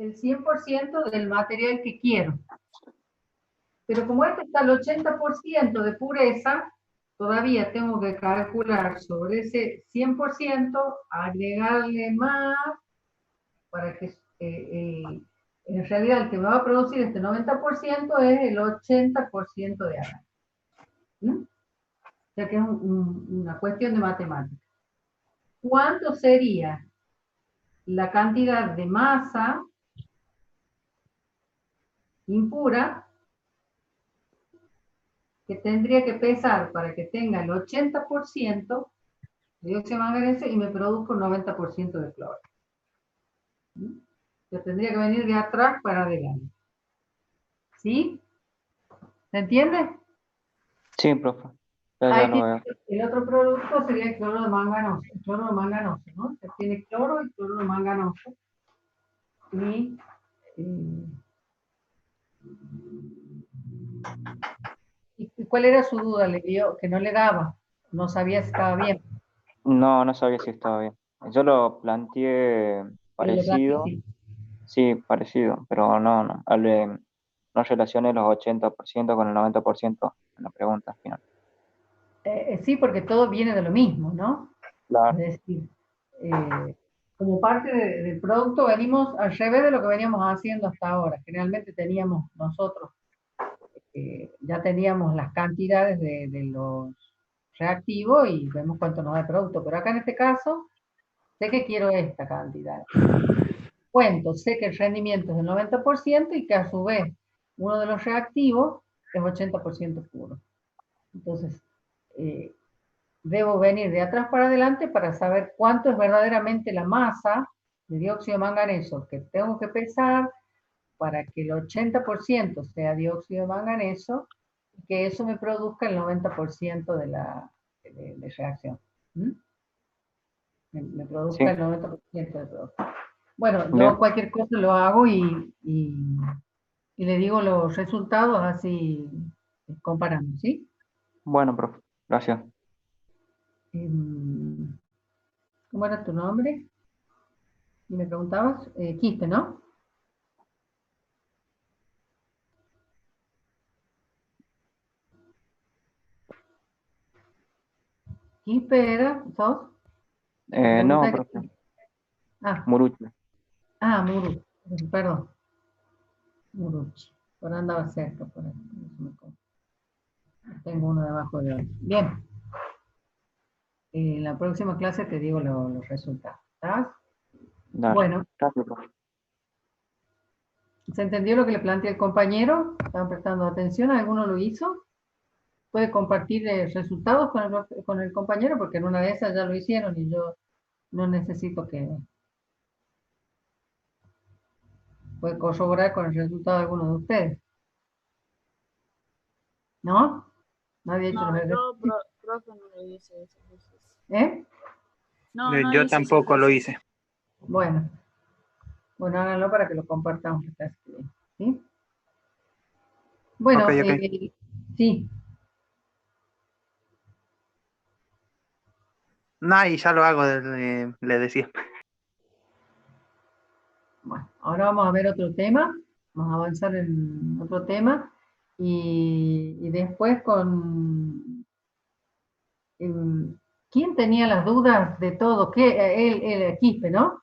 el 100% del material que quiero. Pero como este está al 80% de pureza, todavía tengo que calcular sobre ese 100%, agregarle más, para que en realidad el que me va a producir este 90% es el 80% de agarre. ¿Mm? O sea que es una cuestión de matemática. ¿Cuánto sería la cantidad de masa impura que tendría que pesar para que tenga el 80% de dióxido de manganeso y me produzca un 90% de cloro? Yo tendría que venir de atrás para adelante. ¿Sí? ¿Se entiende? Sí, profe. Ya lo veo. El otro producto sería el cloro de manganoso. El cloro de manganoso, ¿no? Se tiene cloro y cloro de manganoso. ¿Y cuál era su duda? Le dio que no le daba. No sabía si estaba bien. No, no sabía si estaba bien. Yo lo planteé Lo parecido, planteé. sí, parecido, pero no relacioné los 80% con el 90% en la pregunta final. Sí, porque todo viene de lo mismo, ¿no? Es Claro, decir, como parte del producto venimos al revés de lo que veníamos haciendo hasta ahora. Generalmente teníamos nosotros, ya teníamos las cantidades de los reactivos y vemos cuánto nos da el producto. Pero acá en este caso, sé que quiero esta cantidad. Cuento, sé que el rendimiento es del 90% y que a su vez uno de los reactivos es 80% puro. Entonces, debo venir de atrás para adelante para saber cuánto es verdaderamente la masa de dióxido de manganeso que tengo que pesar para que el 80% sea dióxido de manganeso y que eso me produzca el 90% de reacción. ¿Mm? Me produzca sí, el 90% de producto. Bueno, yo bien. cualquier cosa lo hago y le digo los resultados así comparamos, ¿sí? Bueno, profe, gracias. ¿Cómo era tu nombre? Y me preguntabas, Quispe, ¿no? Quispe era, ¿sos? Te No, pregunté profe, que... Ah, Murucho. Muru, perdón, Muruchi. Por ahí andaba cerca, por ahí. Tengo uno debajo de otro. Bien, en la próxima clase te digo los resultados. ¿Estás? Dale, Bueno, gracias, profe. ¿se entendió lo que le planteé el compañero? ¿Estaban prestando atención? ¿Alguno lo hizo? Puede compartir resultados con el compañero porque en una de esas ya lo hicieron y yo no necesito que puede corroborar con el resultado de alguno de ustedes. ¿No? Nadie ha hecho No, los yo, ejercicios. profe, no lo hice ese ejercicio. ¿Eh? No, no Yo hice ese tampoco lo ejercicio. hice. Bueno, háganlo para que lo compartamos. ¿Sí? Ok, Bueno, ok. sí. No, y ya lo hago, le decía. Bueno, ahora vamos a ver otro tema. Vamos a avanzar en otro tema. Y después con... ¿quién tenía las dudas de todo? ¿Qué? El Quispe, ¿no?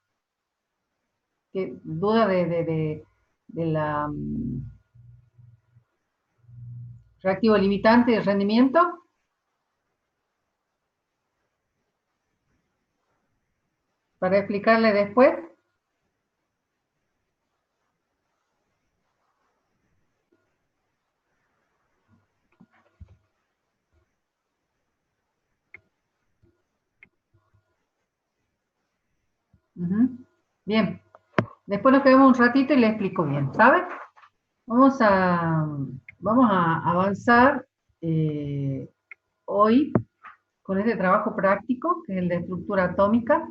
¿Qué duda de la reactivo limitante de rendimiento? Para explicarle después. Bien. Después nos quedamos un ratito y le explico bien, ¿sabes? Vamos a avanzar hoy con este trabajo práctico, que es el de estructura atómica.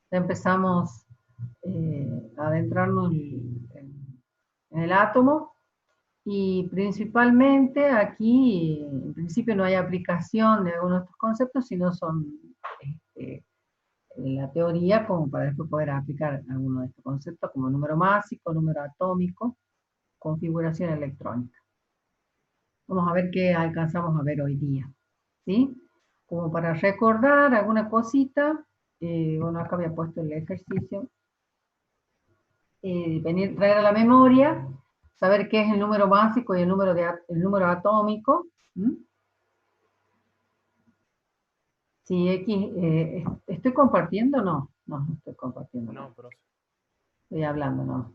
Ya empezamos a adentrarnos en el átomo y principalmente aquí, en principio no hay aplicación de algunos de estos conceptos, sino son la teoría como para después poder aplicar alguno de estos conceptos como número másico, número atómico, configuración electrónica. Vamos a ver qué alcanzamos a ver hoy día, ¿sí? Como para recordar alguna cosita, bueno, acá había puesto el ejercicio, traer a la memoria, saber qué es el número másico y el número atómico. Si X, ¿estoy compartiendo? No, no estoy compartiendo. No, profe. Estoy hablando, no.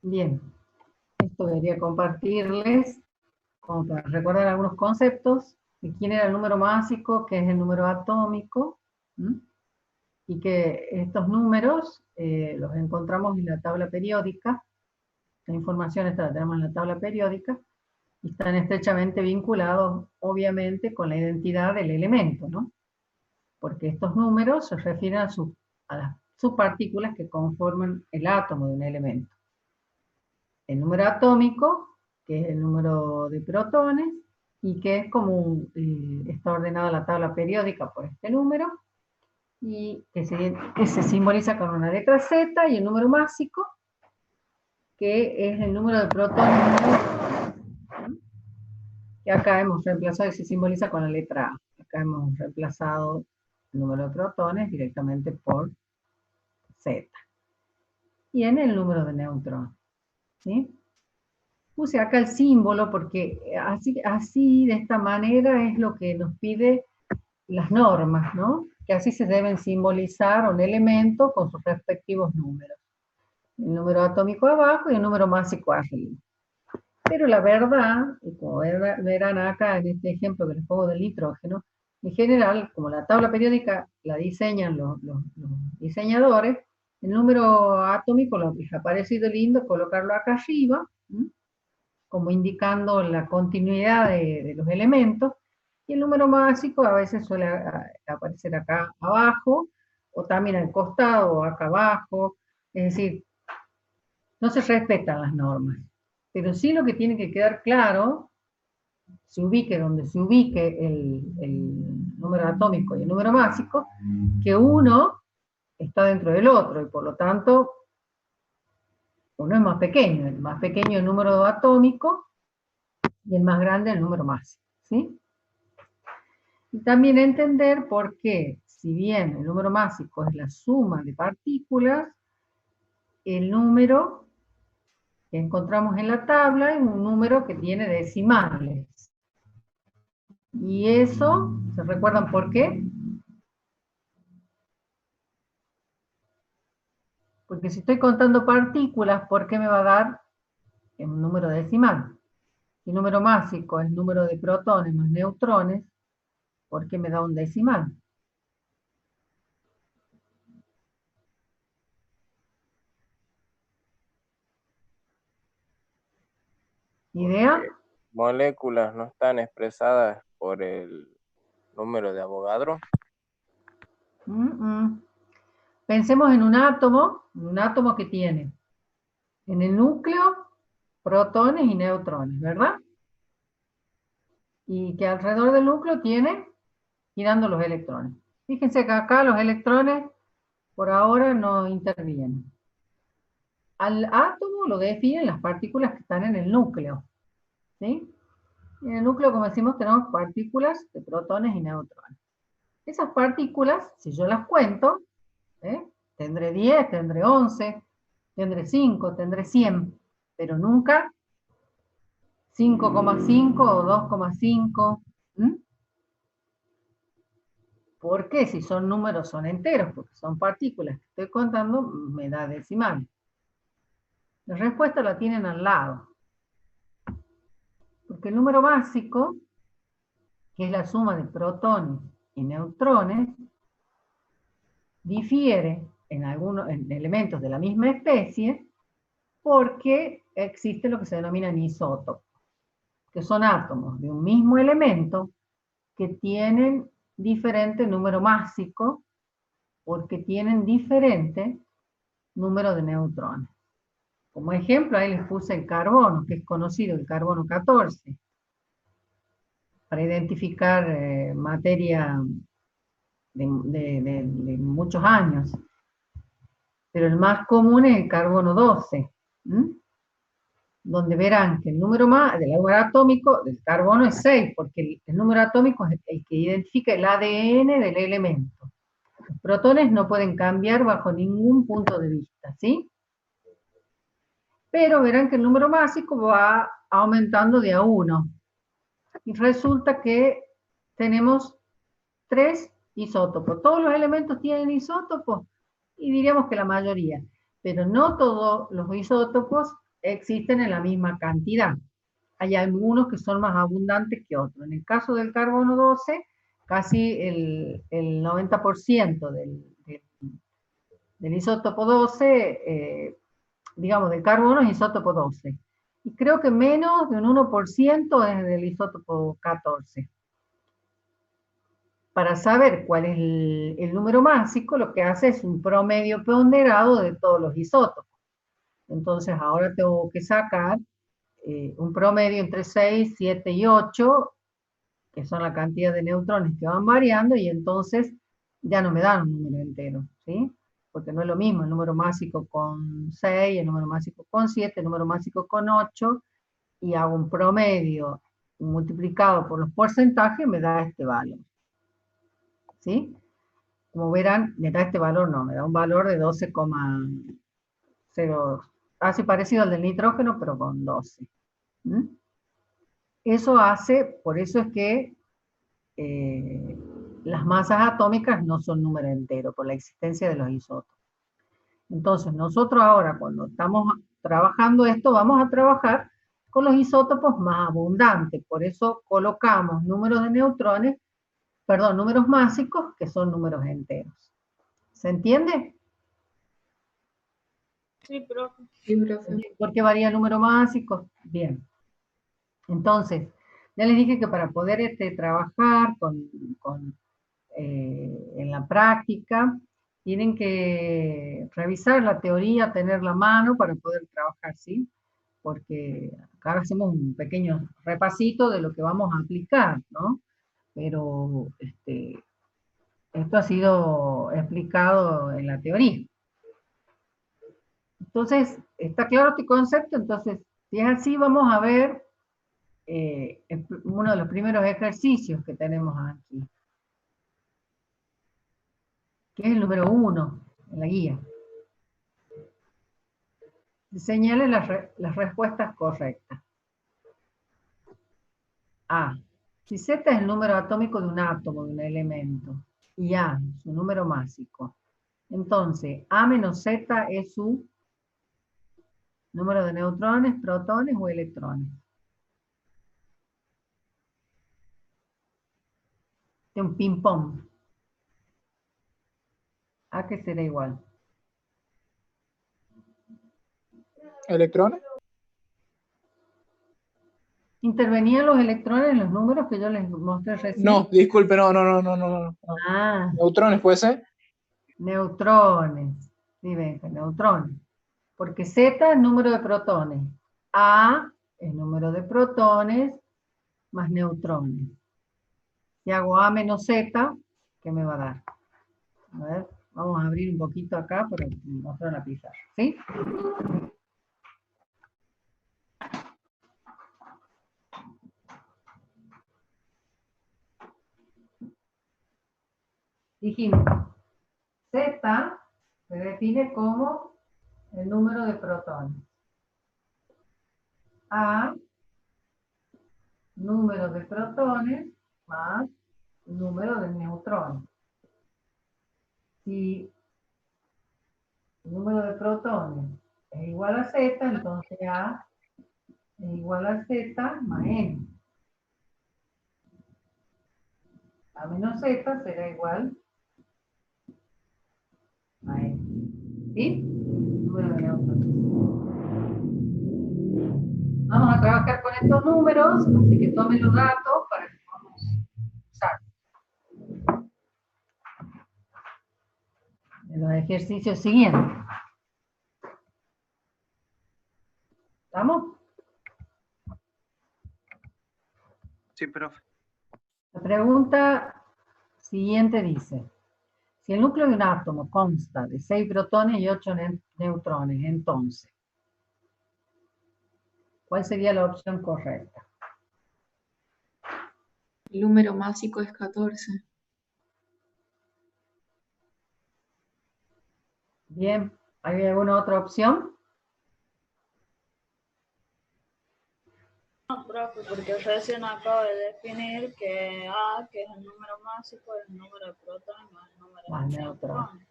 Bien, esto debería compartirles como para recordar algunos conceptos de quién era el número másico, qué es el número atómico, y que estos números los encontramos en la tabla periódica. La información esta la tenemos en la tabla periódica y están estrechamente vinculados, obviamente, con la identidad del elemento, ¿no? Porque estos números se refieren a las subpartículas que conforman el átomo de un elemento. El número atómico, que es el número de protones, y que es como está ordenada la tabla periódica por este número, y que se simboliza con una letra Z, y el número másico, que es el número de protones, que acá hemos reemplazado y se simboliza con la letra A. Acá hemos reemplazado el número de protones directamente por Z. Y en el número de neutrones, ¿sí? Puse acá el símbolo porque así de esta manera es lo que nos pide las normas, ¿no? Que así se deben simbolizar un elemento con sus respectivos números. El número atómico abajo y el número másico arriba. Pero la verdad, y como verán acá en este ejemplo que les pongo del nitrógeno, en general, como la tabla periódica la diseñan los diseñadores, el número atómico les ha parecido lindo colocarlo acá arriba, como indicando la continuidad de los elementos, y el número másico a veces suele aparecer acá abajo, o también al costado, o acá abajo, es decir, no se respetan las normas. Pero sí lo que tiene que quedar claro, se ubique donde se ubique el número atómico y el número másico, que uno está dentro del otro, y por lo tanto, uno es más pequeño, el más pequeño el número atómico, y el más grande el número másico, ¿sí? Y también entender por qué, si bien el número másico es la suma de partículas, el número que encontramos en la tabla es un número que tiene decimales. Y eso, ¿se recuerdan por qué? Porque si estoy contando partículas, ¿por qué me va a dar un número decimal? Si el número másico es el número de protones más neutrones, ¿por qué me da un decimal? ¿Idea? Moléculas no están expresadas por el número de Avogadro. Pensemos en un átomo que tiene en el núcleo protones y neutrones, ¿verdad? Y que alrededor del núcleo tiene girando los electrones. Fíjense que acá los electrones por ahora no intervienen. Al átomo lo definen las partículas que están en el núcleo, ¿sí? En el núcleo, como decimos, tenemos partículas de protones y neutrones. Esas partículas, si yo las cuento, tendré 10, tendré 11, tendré 5, tendré 100, pero nunca 5,5 o 2,5. ¿Por qué? Si son números, son enteros, porque son partículas que estoy contando, me da decimal. La respuesta la tienen al lado. Porque el número básico, que es la suma de protones y neutrones, difiere en elementos de la misma especie porque existe lo que se denominan isótopos, que son átomos de un mismo elemento que tienen diferente número másico porque tienen diferente número de neutrones. Como ejemplo, ahí les puse el carbono, que es conocido, el carbono 14, para identificar materia de muchos años. Pero el más común es el carbono 12, donde verán que el número del número atómico del carbono es 6, porque el número atómico es el que identifica el ADN del elemento. Los protones no pueden cambiar bajo ningún punto de vista, ¿sí? Pero verán que el número másico va aumentando de a 1. Y resulta que tenemos 3 isótopos. Todos los elementos tienen isótopos, y diríamos que la mayoría. Pero no todos los isótopos existen en la misma cantidad. Hay algunos que son más abundantes que otros. En el caso del carbono 12, casi el 90% del isótopo 12, digamos, del carbono es isótopo 12. Y creo que menos de un 1% es del isótopo 14. Para saber cuál es el número másico, lo que hace es un promedio ponderado de todos los isótopos. Entonces ahora tengo que sacar un promedio entre 6, 7 y 8, que son la cantidad de neutrones que van variando, y entonces ya no me dan un número entero, ¿sí? Porque no es lo mismo el número másico con 6, el número másico con 7, el número másico con 8, y hago un promedio multiplicado por los porcentajes, me da este valor. ¿Sí? Como verán, me da este valor, no, me da un valor de 12,0, casi parecido al del nitrógeno, pero con 12. Eso hace, por eso es que las masas atómicas no son número entero, por la existencia de los isótopos. Entonces, nosotros ahora, cuando estamos trabajando esto, vamos a trabajar con los isótopos más abundantes. Por eso colocamos números de neutrones, perdón, números másicos, que son números enteros. ¿Se entiende? Sí, profe. Sí, profe. ¿Por qué varía el número másico? Bien. Entonces, ya les dije que para poder trabajar en la práctica, tienen que revisar la teoría, tenerla a mano para poder trabajar, ¿sí? Porque acá hacemos un pequeño repasito de lo que vamos a aplicar, ¿no? Pero esto ha sido explicado en la teoría. Entonces, ¿está claro este concepto? Entonces, si es así, vamos a ver uno de los primeros ejercicios que tenemos aquí, que es el número 1 en la guía. Señale las respuestas correctas. A. Si Z es el número atómico de un átomo, de un elemento, y A, su número másico, entonces A menos Z es su número de neutrones, protones o electrones. Es un ping-pong. ¿A qué será igual? ¿Electrones? ¿Intervenían los electrones en los números que yo les mostré recién? No, disculpe, no. Ah, ¿Neutrones puede ser? neutrones. Sí, ven, neutrones. Porque Z es número de protones. A es número de protones más neutrones. Si hago A menos Z, ¿qué me va a dar? A ver, vamos a abrir un poquito acá para mostrar la pizarra. ¿Sí? Dijimos, Z se define como el número de protones. A, número de protones más número de neutrones. Si el número de protones es igual a Z, entonces A es igual a Z más N. A menos Z será igual a N. ¿Sí? Número de neutrones. Vamos a trabajar con estos números, así que tomen los datos para que podamos usar. En los ejercicios siguientes. ¿Estamos? Sí, profe. La pregunta siguiente dice, si el núcleo de un átomo consta de 6 protones y 8 neutrones, entonces, ¿cuál sería la opción correcta? El número másico es 14. Bien, ¿hay alguna otra opción? No, profe, porque recién acabo de definir que A, que es el número másico, es el número de protones más el número Más de neutrones. neutrones.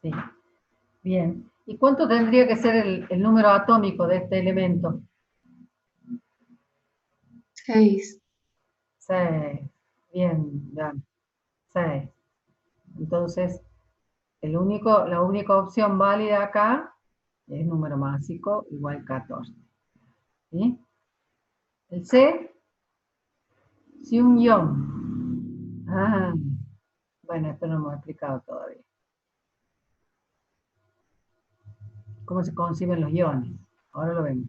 Sí. Bien. ¿Y cuánto tendría que ser el número atómico de este elemento? 6. 6. Bien, bien. 6. Entonces, la única opción válida acá es número másico igual 14. ¿Sí? El C, si un ion. Ah, bueno, esto no hemos explicado todavía. ¿Cómo se conciben los iones? Ahora lo vemos.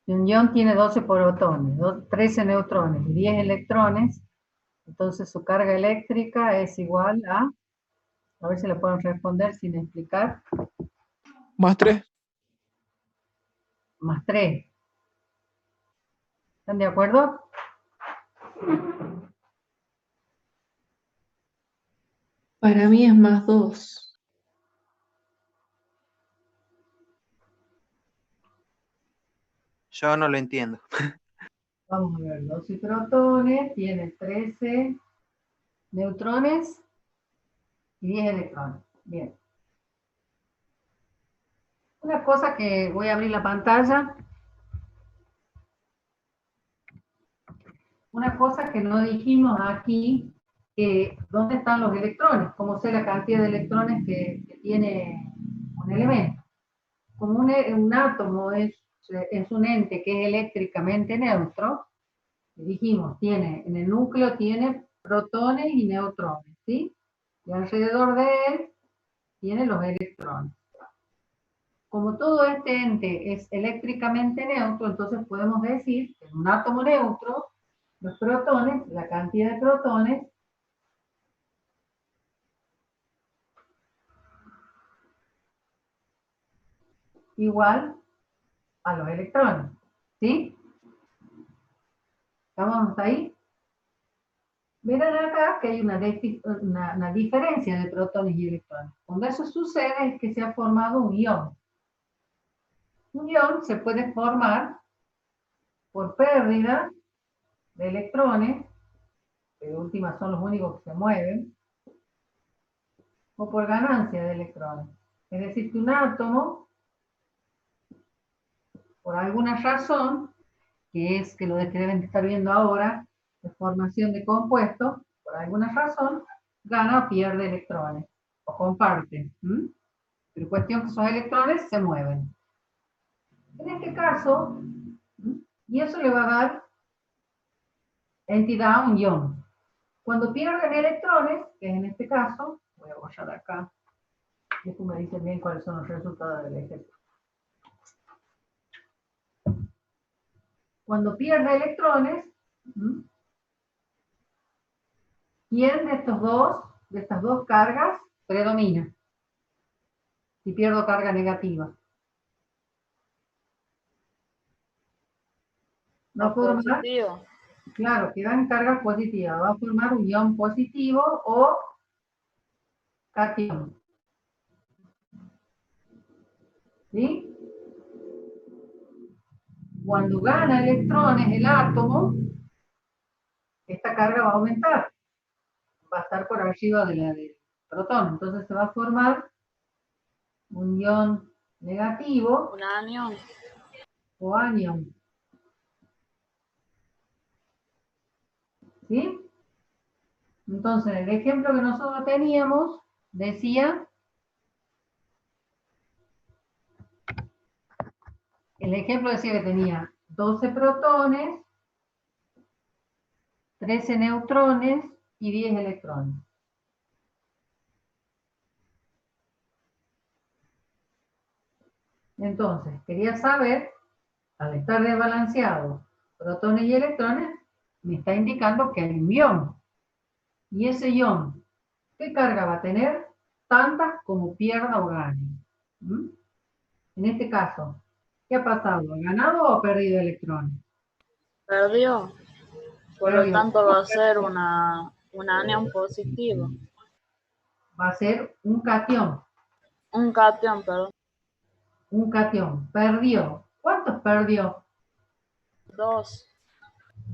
Si un ion tiene 12 protones, 13 neutrones y 10 electrones, entonces su carga eléctrica es igual a ver si la pueden responder sin explicar, Más 3. más 3. ¿Están de acuerdo? Para mí es más 2. Yo no lo entiendo. Vamos a ver, 12 protones, tiene 13 neutrones y 10 electrones. Bien. Una cosa que voy a abrir la pantalla. Una cosa que no dijimos aquí, ¿dónde están los electrones? ¿Cómo sé la cantidad de electrones que tiene un elemento? Como un átomo es un ente que es eléctricamente neutro, dijimos, en el núcleo tiene protones y neutrones, ¿sí? Y alrededor de él tiene los electrones. Como todo este ente es eléctricamente neutro, entonces podemos decir que en un átomo neutro, los protones, la cantidad de protones, igual a los electrones, ¿sí? ¿Estamos hasta ahí? Verán acá que hay una diferencia de protones y electrones. Cuando eso sucede es que se ha formado un ion. Un ion se puede formar por pérdida de electrones, que de última son los únicos que se mueven, o por ganancia de electrones. Es decir, que un átomo, por alguna razón, que es que lo que deben estar viendo ahora, de formación de compuestos, por alguna razón, gana o pierde electrones, o comparte. Pero cuestión que esos electrones se mueven. En este caso, y eso le va a dar entidad a un ion. Cuando pierden electrones, que es en este caso, voy a borrar acá, y después me dicen bien cuáles son los resultados del ejemplo. Cuando pierde electrones, ¿quién de estas dos cargas predomina? Si pierdo carga negativa. Va a formar, Positivo. claro, quedan cargas positivas. Va a formar un ion positivo o cation. ¿Sí? Cuando gana electrones el átomo, esta carga va a aumentar. Va a estar por arriba de la del protón. Entonces se va a formar un ion negativo Un anión. o anión. ¿Sí? Entonces, el ejemplo que nosotros teníamos decía, el ejemplo decía que tenía 12 protones, 13 neutrones y 10 electrones. Entonces, quería saber Al estar desbalanceados protones y electrones, me está indicando que hay un ion. Y ese ion, ¿qué carga va a tener? Tantas como pierda o gane. ¿Mm? En este caso, ¿qué ha pasado? ¿Ha ganado o ha perdido electrones? Perdió. Por lo Perdió. tanto, va a ser un anión positivo. Va a ser un cation. Un cation, perdón. Un cation. Perdió. ¿Cuántos perdió? 2.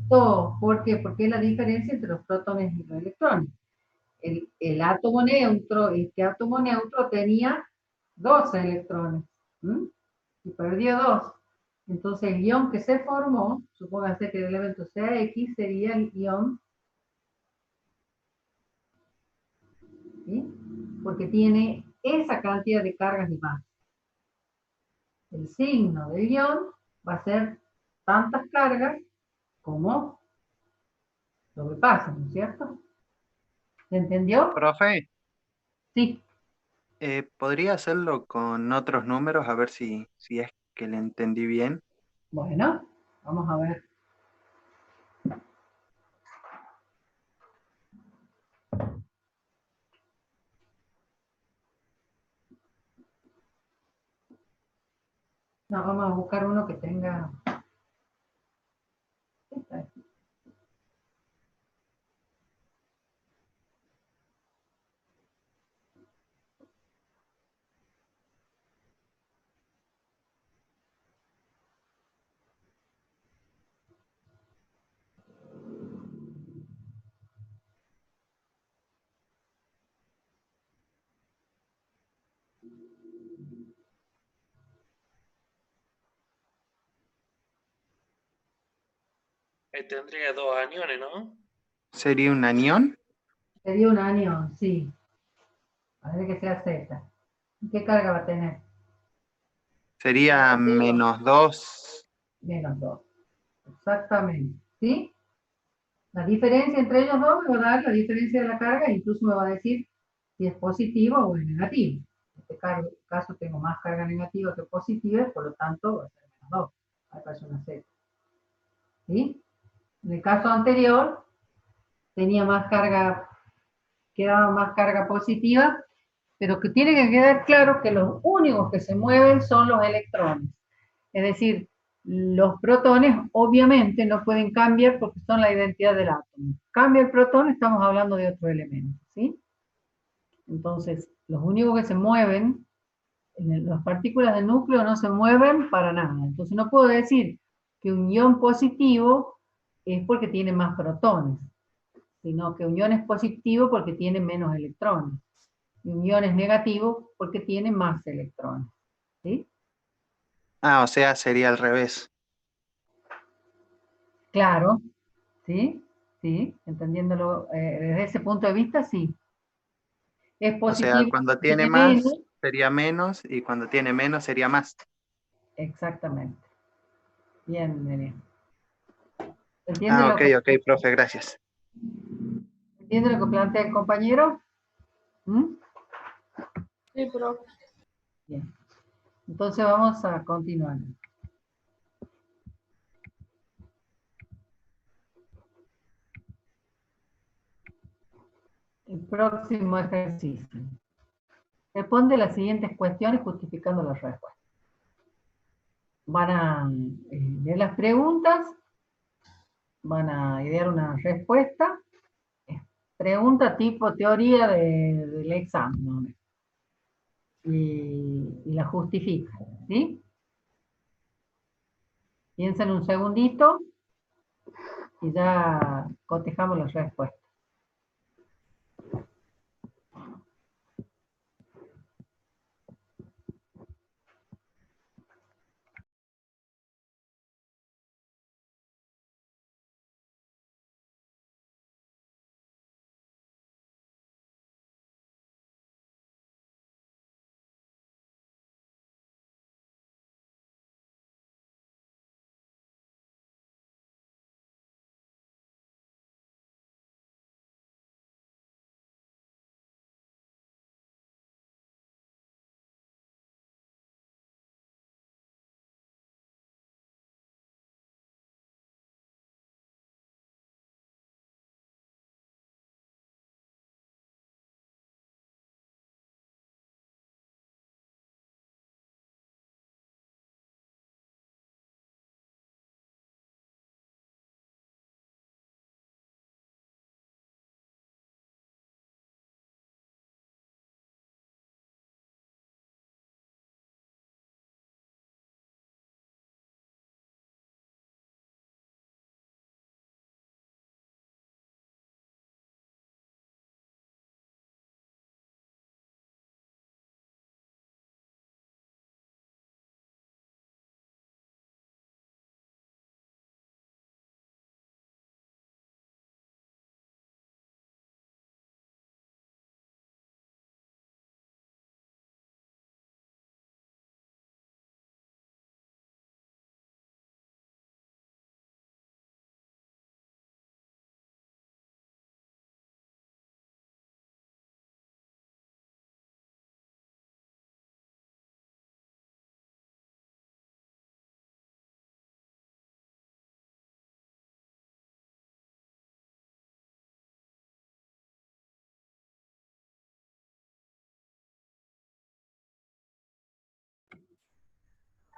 Dos. ¿Por qué? Porque es la diferencia entre los protones y los electrones. El átomo neutro, este átomo neutro tenía 12 electrones. ¿Mm? Y perdió 2. Entonces el ion que se formó, supóngase que el elemento sea X, sería el ion, ¿sí? Porque tiene esa cantidad de cargas y más. El signo del ion va a ser tantas cargas como lo que pasa, ¿no es cierto? ¿Se entendió? Profe, Sí. ¿podría hacerlo con otros números a ver si es que le entendí bien? Bueno, vamos a ver. No, vamos a buscar uno que tenga... Tendría dos aniones, ¿no? ¿Sería un anión? Sería un anión, sí. A ver que sea Z. ¿Y qué carga va a tener? Sería Negativo. -2. Menos 2. Exactamente. ¿Sí? La diferencia entre ellos dos me va a dar la diferencia de la carga e incluso me va a decir si es positivo o es negativo. En este caso tengo más carga negativa que positiva, por lo tanto va a ser menos 2. Acá es una Z. ¿Sí? En el caso anterior tenía más carga, quedaba más carga positiva, pero que tiene que quedar claro que los únicos que se mueven son los electrones. Es decir, los protones obviamente no pueden cambiar porque son la identidad del átomo. Cambia el protón, estamos hablando de otro elemento, ¿sí? Entonces, los únicos que se mueven, las partículas del núcleo no se mueven para nada. Entonces, no puedo decir que un ion positivo es porque tiene más protones, sino que un ion es positivo porque tiene menos electrones. Y un ion es negativo porque tiene más electrones, ¿sí? Ah, o sea, sería al revés. Claro, ¿sí? Sí, entendiéndolo desde ese punto de vista, sí. Es O sea, positivo, cuando tiene tiene menos. más sería menos y cuando tiene menos sería más. Exactamente. Bien, Miriam. ¿Entiende Ah, lo ok, que, ok, profe, gracias. entiende lo que plantea el compañero? ¿Mm? Sí, profe. Bien. Entonces vamos a continuar. El próximo ejercicio. Responde las siguientes cuestiones justificando las respuestas. Van a leer las preguntas, van a idear una respuesta. Pregunta tipo teoría del examen, ¿no? Y la justifica, ¿sí? Piensen un segundito y ya cotejamos las respuestas.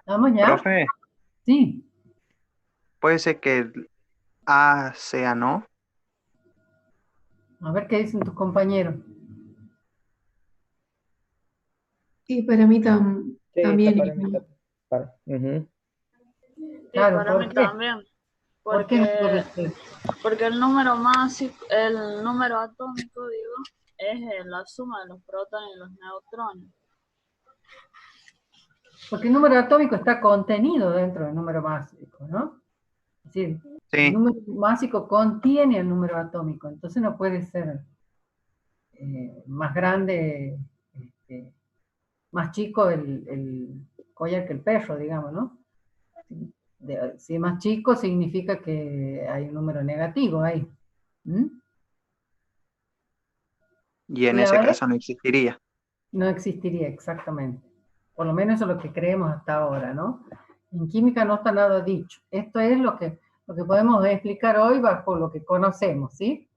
¿Vamos ya? Profe, Sí. puede ser que el A sea no. A ver qué dicen tus compañeros. Y para mí Sí, también para es mí no. está. Ujú. Sí, Claro, para ¿por mí qué? también. ¿Por qué no Porque, puede ser? porque el número másico, el número atómico, digo, es la suma de los protones y los neutrones. Porque el número atómico está contenido dentro del número másico, ¿no? Es decir, el Sí, número másico contiene el número atómico, entonces no puede ser más grande, este, más chico el collar que el perro, digamos, ¿no? Si es más chico significa que hay un número negativo ahí. ¿Mm? y en Sí, a ese ver, caso no existiría. no existiría exactamente. Por lo menos eso es lo que creemos hasta ahora, ¿no? En química no está nada dicho. Esto es lo que podemos explicar hoy bajo lo que conocemos, ¿sí?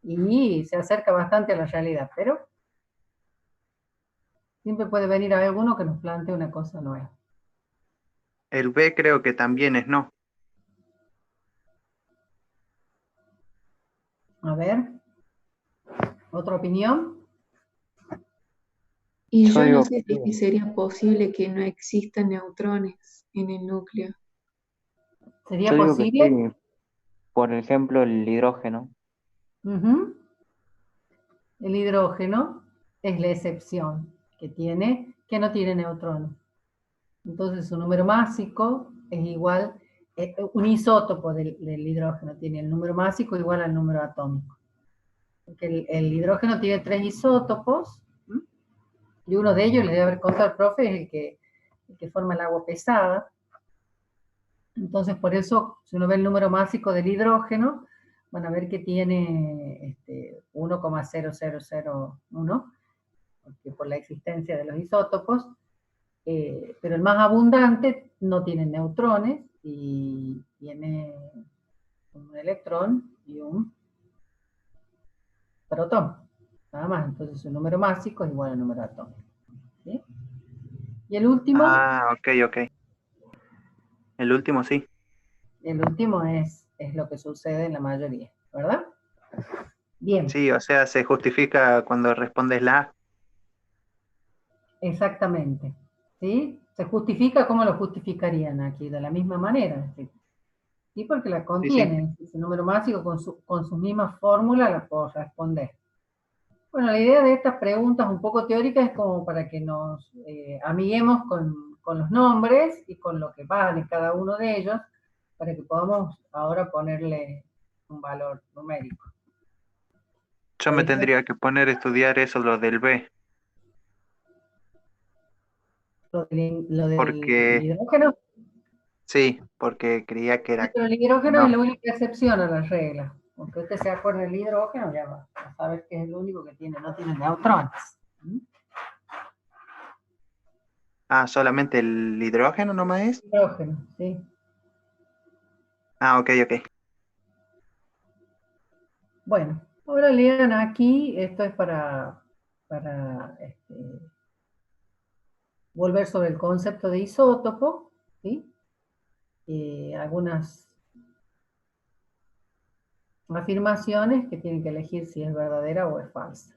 Y se acerca bastante a la realidad, pero siempre puede venir alguno que nos plantee una cosa nueva. El B creo que también es no. A ver, ¿otra opinión? Y Yo yo no digo sé que si es que sí. sería posible que no existan neutrones en el núcleo. ¿Sería Yo digo que posible? sí. Por ejemplo, el hidrógeno. Ujú. El hidrógeno es la excepción que no tiene neutrones. Entonces su número másico es igual, un isótopo del hidrógeno tiene el número másico igual al número atómico. Porque el hidrógeno tiene 3 isótopos, ¿m? Y uno de ellos, le debe haber contado al profe, es el que forma el agua pesada. Entonces, por eso, si uno ve el número másico del hidrógeno, van a ver que tiene 1,0001, porque por la existencia de los isótopos, pero el más abundante no tiene neutrones y tiene un electrón y un protón, nada más. Entonces, su número másico es igual al número atómico. ¿Sí? Y Ah, ok, ok. El último sí. el último es lo que sucede en la mayoría, ¿verdad? Bien. Sí, o sea, se justifica cuando respondes la A. Exactamente. ¿Sí? Se justifica como lo justificarían aquí, de la misma manera. ¿Sí? ¿Sí? Porque la Sí, sí. contiene. Ese número másico con sus mismas fórmulas la puedo responder. Bueno, la idea de estas preguntas un poco teóricas es como para que nos amiguemos con los nombres y con lo que vale cada uno de ellos, para que podamos ahora ponerle un valor numérico. Yo Por me ejemplo, tendría que poner a estudiar eso, lo del B, lo del porque hidrógeno. sí, porque creía que Sí, era pero el que hidrógeno es no. la única excepción a la regla. Aunque usted se acuerde del hidrógeno, ya va a saber que es el único que no tiene neutrones. ¿Mm? Ah, solamente el hidrógeno nomás es. Hidrógeno, sí. Ah, ok, ok. Bueno, ahora lean aquí, esto es para volver sobre el concepto de isótopo, ¿sí? Algunas afirmaciones que tienen que elegir si es verdadera o es falsa.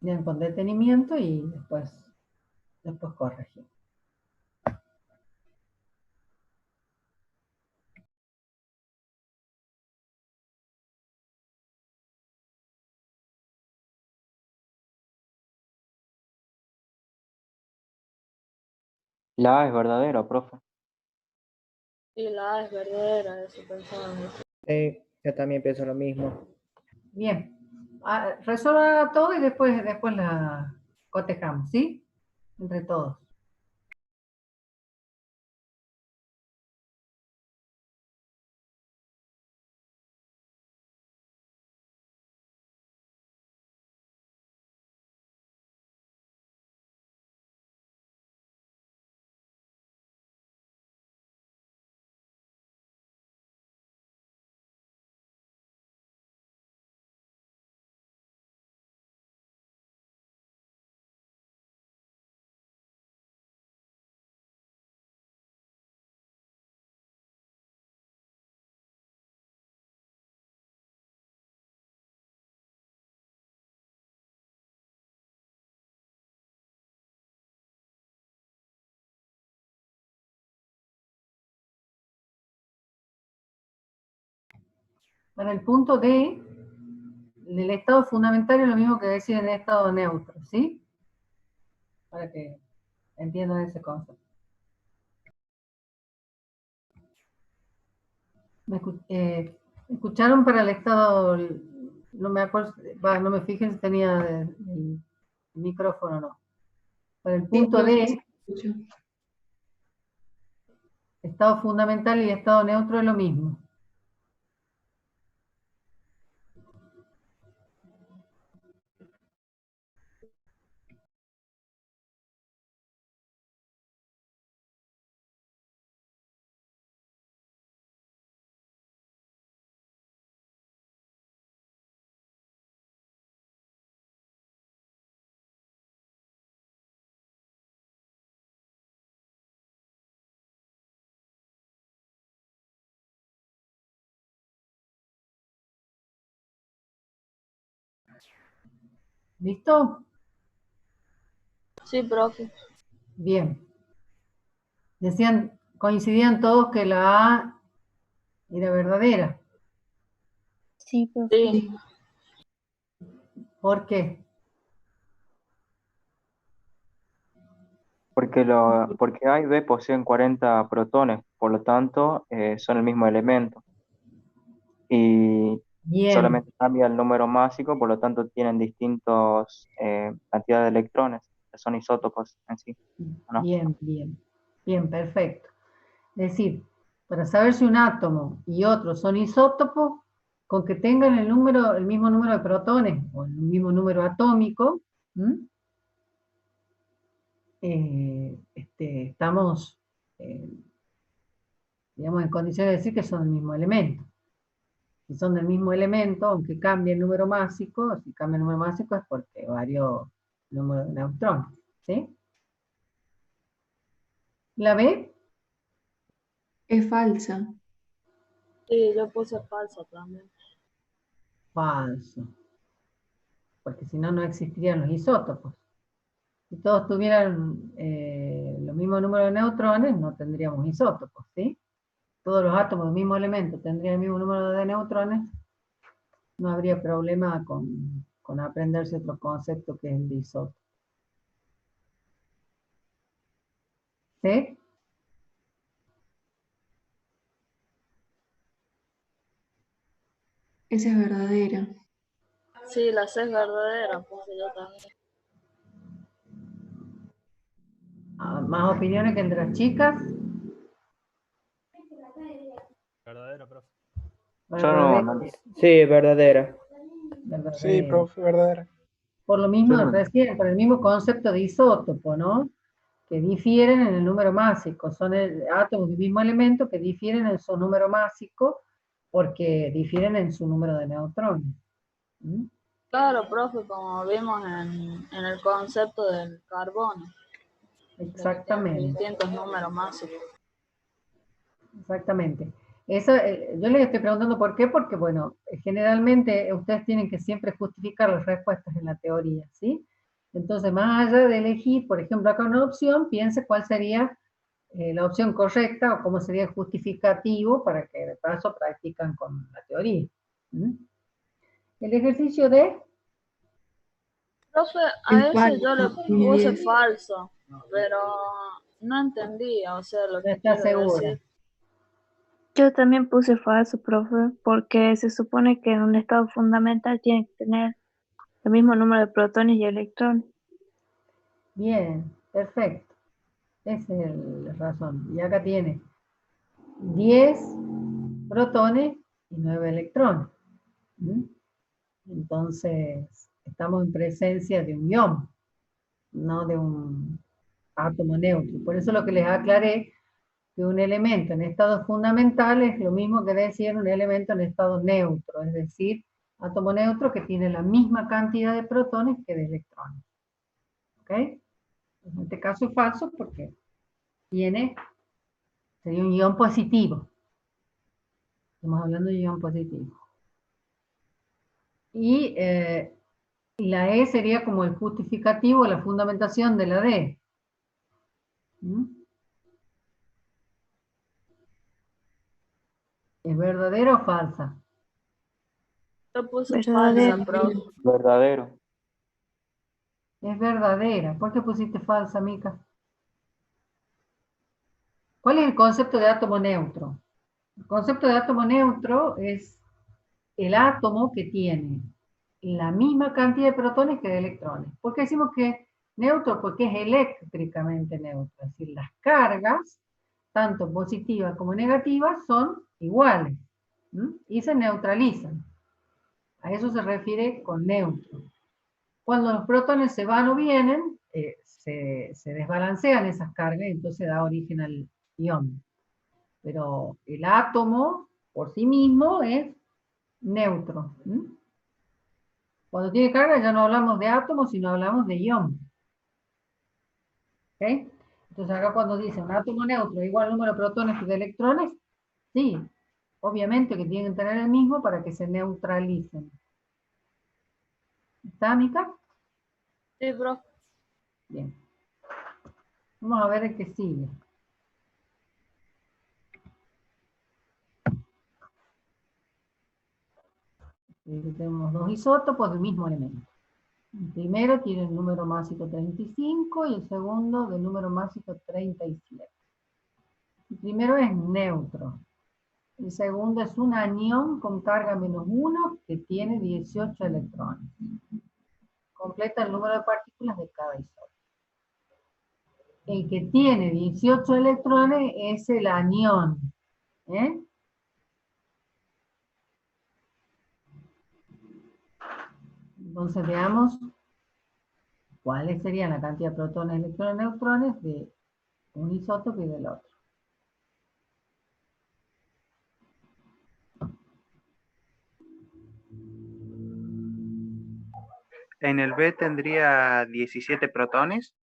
Lean con detenimiento y después corregir. La A es verdadera, profe. Y la A es verdadera, eso pensaba. Sí, yo también pienso lo mismo. Bien, resuelva todo y después la cotejamos, ¿sí? Entre todos. Para el punto D, el estado fundamental es lo mismo que decir en el estado neutro, ¿sí? Para que entiendan ese concepto. ¿Escucharon para el estado? No me acuerdo, no me fijé si tenía el micrófono o no. Para el punto D, estado fundamental y estado neutro es lo mismo. ¿Listo? Sí, profe. Bien. Decían, coincidían todos que la A era verdadera. Sí, profe. Sí. ¿Por qué? Porque A y B poseen 40 protones, por lo tanto son el mismo elemento. Y Bien, solamente cambia el número másico, por lo tanto tienen distintos cantidades de electrones, que son isótopos en sí, ¿o no? bien, bien. Bien, perfecto. Es decir, para saber si un átomo y otro son isótopos, con que tengan el mismo número de protones o el mismo número atómico, estamos, digamos, en condiciones de decir que son el mismo elemento. Si son del mismo elemento, aunque cambie el número másico, si cambia el número másico es porque varió el número de neutrones, ¿sí? ¿La B? Es falsa. Sí, yo puse falso también. Falso. Porque si no, no existirían los isótopos. Si todos tuvieran los mismos números de neutrones, no tendríamos isótopos, ¿sí? Todos los átomos del mismo elemento tendrían el mismo número de neutrones, no habría problema con aprenderse otro concepto que es el de isótopo. ¿Sí? Esa es verdadera. Sí, la C es verdadera, puse yo también. ¿Más opiniones que entre las chicas? Verdadero, profe. Yo no, Sí, verdadera. Sí, profe, verdadera. Por lo mismo recién, por el mismo concepto de isótopo, ¿no? Que difieren en el número másico. Son átomos del mismo elemento que difieren en su número másico porque difieren en su número de neutrones. ¿Mm? Claro, profe, como vimos en el concepto del carbono. Exactamente. Distintos números máximos. Exactamente. Eso, yo les estoy preguntando por qué, porque bueno, generalmente ustedes tienen que siempre justificar las respuestas en la teoría, ¿sí? Entonces, más allá de elegir, por ejemplo, acá una opción, piense cuál sería la opción correcta o cómo sería el justificativo para que de paso practican con la teoría. ¿Mm? El ejercicio de... Profe, a Es ese yo le falso. Muy puse bien. falso, pero no entendía, o sea, lo No que está quiero segura. decir. Yo también puse falso, profe, porque se supone que en un estado fundamental tiene que tener el mismo número de protones y electrones. Bien, perfecto. Esa es la razón. Y acá tiene 10 protones y 9 electrones. ¿Mm? Entonces, estamos en presencia de un ion, no de un átomo neutro. Por eso lo que les aclaré, que un elemento en estado fundamental es lo mismo que decir un elemento en estado neutro, es decir, átomo neutro que tiene la misma cantidad de protones que de electrones. ¿Ok? En este caso es falso porque sería un ion positivo. Estamos hablando de ion positivo. Y la E sería como el justificativo, la fundamentación de la D. ¿Mm? ¿Es verdadera o falsa? Yo puse Verdadero. falsa, profe. Verdadero. Es verdadera. ¿Por qué pusiste falsa, Mica? ¿Cuál es el concepto de átomo neutro? El concepto de átomo neutro es el átomo que tiene la misma cantidad de protones que de electrones. ¿Por qué decimos que es neutro? Porque es eléctricamente neutro. Es decir, las cargas, tanto positivas como negativas, son iguales. Y se neutralizan. A eso se refiere con neutro. Cuando los protones se van o vienen, se desbalancean esas cargas y entonces da origen al ion. Pero el átomo por sí mismo es neutro. Cuando tiene carga ya no hablamos de átomos, sino hablamos de ion. ¿Ok? Entonces acá cuando dice un átomo neutro igual al número de protones que de electrones, sí, obviamente que tienen que tener el mismo para que se neutralicen. ¿Está, Mica? Sí, profe. Bien. Vamos a ver el que sigue. Tenemos dos isótopos del mismo elemento. El primero tiene el número másico 35 y el segundo del número másico 37. El primero es neutro. El segundo es un anión con carga -1 que tiene 18 electrones. Completa el número de partículas de cada isótopo. El que tiene 18 electrones es el anión. Entonces veamos cuáles serían la cantidad de protones, electrones, neutrones de un isótopo y del otro. En el B tendría 17 protones.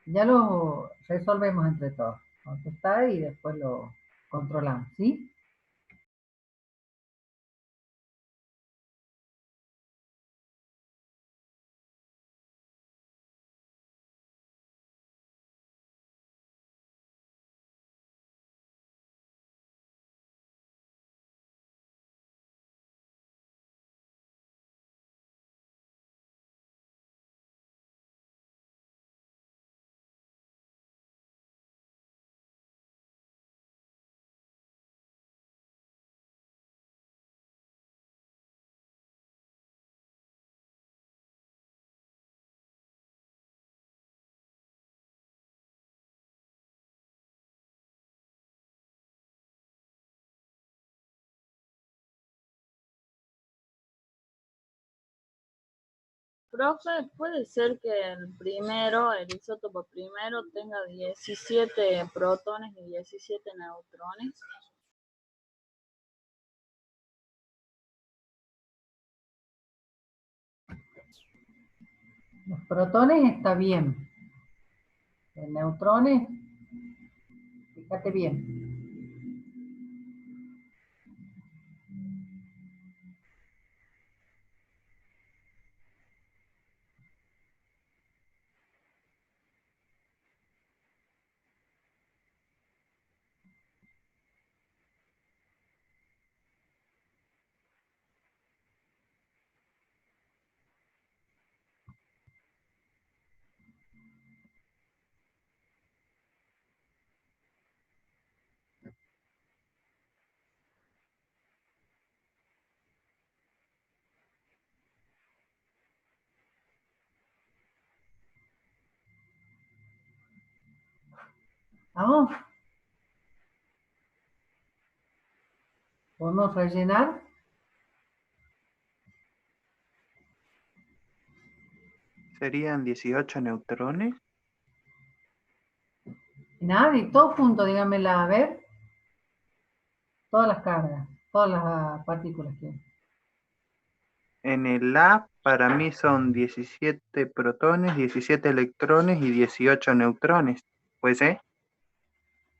Ya lo resolvemos entre todos. Vamos a estar y después lo controlamos, ¿sí? Profe, puede ser que el primero, el isótopo primero, tenga 17 protones y 17 neutrones. Los protones está bien. Los neutrones, fíjate bien. ¿Vamos? ¿Podemos rellenar? Serían 18 neutrones. Nadie, todos juntos, díganmela, a ver. Todas las cargas, todas las partículas que hay. En el A para mí son 17 protones, 17 electrones y 18 neutrones. ¿Puede ser?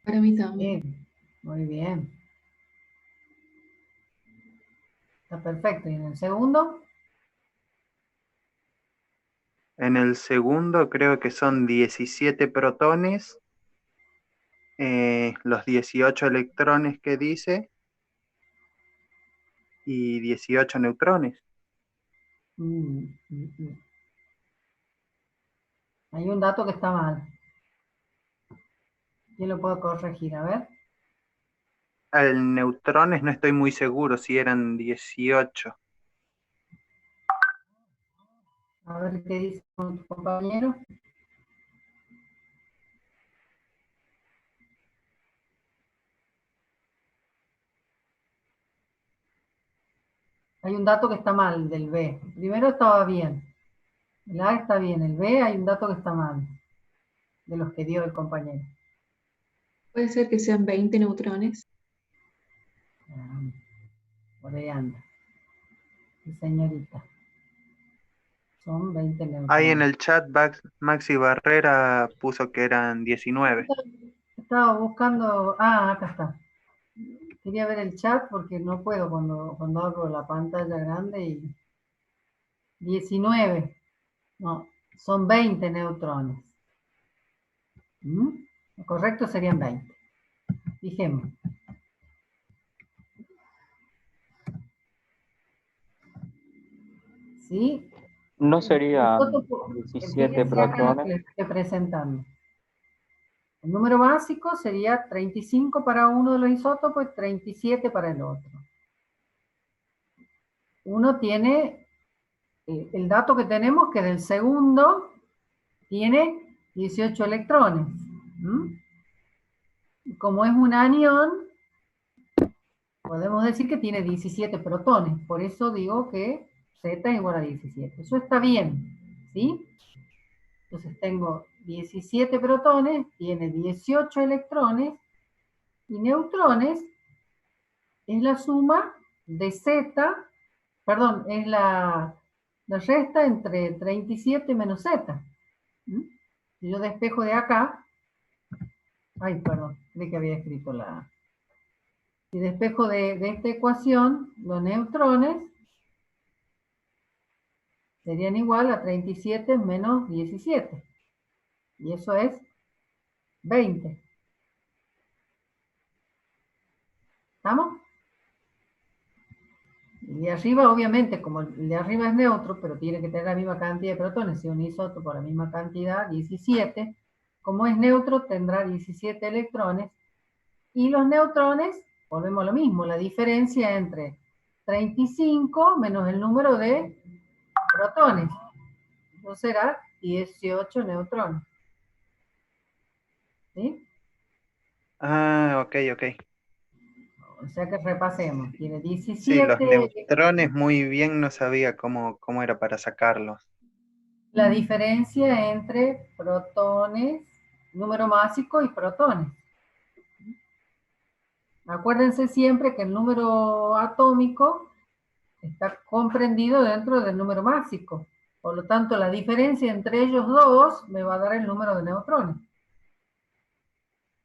Para mí también. Bien, muy bien. Está perfecto. ¿Y en el segundo? En el segundo creo que son 17 protones, los 18 electrones que dice y 18 neutrones. Hay un dato que está mal. ¿Quién lo puedo corregir? A ver. Al neutrones no estoy muy seguro si eran 18. A ver qué dice tu compañero. Hay un dato que está mal del B. Primero estaba bien. El A está bien. El B hay un dato que está mal. De los que dio el compañero. Puede ser que sean 20 neutrones. Por ahí anda. Sí, señorita. Son 20 neutrones. Ahí en el chat Maxi Barrera puso que eran 19. Estaba buscando... Ah, acá está. Quería ver el chat porque no puedo cuando abro la pantalla grande y... 19. No, son 20 neutrones. Lo correcto serían 20. Fijemos. ¿Sí? ¿No serían Fíjense 17 acá lo que protones? les estoy presentando. El número básico sería 35 para uno de los isótopos y 37 para el otro. Uno tiene el dato que tenemos que del segundo tiene 18 electrones. Y como es un anión, podemos decir que tiene 17 protones. Por eso digo que Z es igual a 17. Eso está bien, ¿sí? Entonces tengo 17 protones, tiene 18 electrones, y neutrones es la suma de Z, perdón, es la resta entre 37 menos Z. Si yo despejo de acá, ay, perdón, creí que había escrito la... Si despejo de esta ecuación, los neutrones serían igual a 37 menos 17. Y eso es 20. ¿Estamos? El de arriba, obviamente, como el de arriba es neutro, pero tiene que tener la misma cantidad de protones, si un isótopo la misma cantidad, 17. Como es neutro, tendrá 17 electrones. Y los neutrones, volvemos a lo mismo, la diferencia entre 35 menos el número de protones. Eso será 18 neutrones. ¿Sí? Ah, ok. O sea que repasemos. Tiene 17... Sí, los neutrones muy bien no sabía cómo era para sacarlos. La diferencia entre protones, número másico y protones. Acuérdense siempre que el número atómico está comprendido dentro del número másico. Por lo tanto, la diferencia entre ellos dos me va a dar el número de neutrones.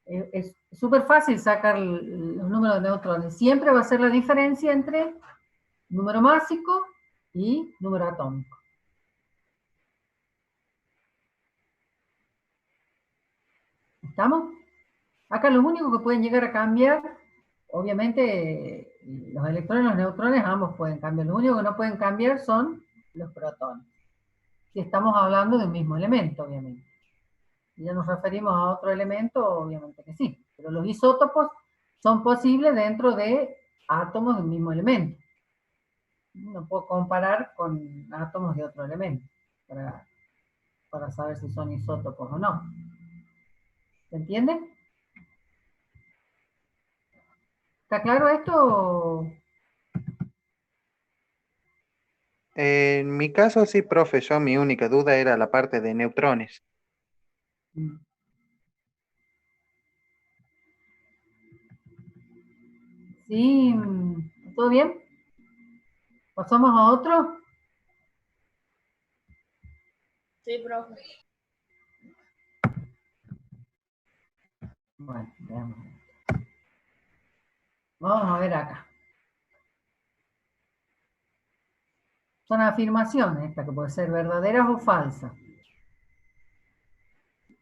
Es súper fácil sacar los números de neutrones. Siempre va a ser la diferencia entre número másico y número atómico. ¿Estamos? Acá los únicos que pueden llegar a cambiar, obviamente, los electrones y los neutrones, ambos pueden cambiar. Los únicos que no pueden cambiar son los protones. Si estamos hablando de un mismo elemento, obviamente. Si ya nos referimos a otro elemento, obviamente que sí. Pero los isótopos son posibles dentro de átomos del mismo elemento. No puedo comparar con átomos de otro elemento para saber si son isótopos o no. ¿Se entiende? ¿Está claro esto? En mi caso sí, profe, yo mi única duda era la parte de neutrones. Sí, ¿todo bien? ¿Pasamos a otro? Sí, profe. Bueno, veamos. Vamos a ver acá. Son afirmaciones estas que pueden ser verdaderas o falsas.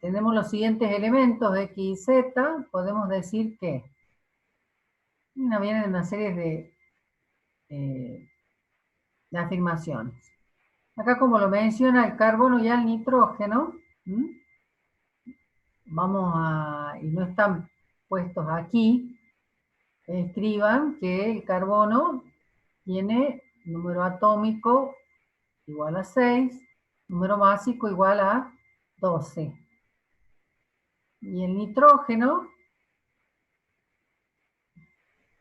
tenemos los siguientes elementos X y Z, podemos decir que vienen una serie de afirmaciones. Acá, como lo menciona el carbono y el nitrógeno, y no están puestos aquí, escriban que el carbono tiene número atómico igual a 6, número másico igual a 12. Y el nitrógeno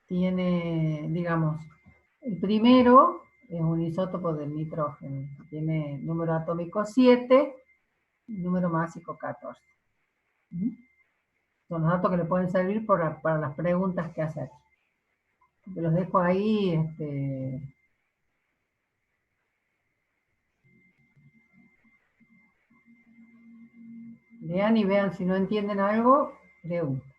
tiene, digamos, el primero es un isótopo del nitrógeno, tiene número atómico 7 y número másico 14. Son los datos que le pueden servir para las preguntas que hace aquí. Los dejo ahí. Lean y vean si no entienden algo, pregunten.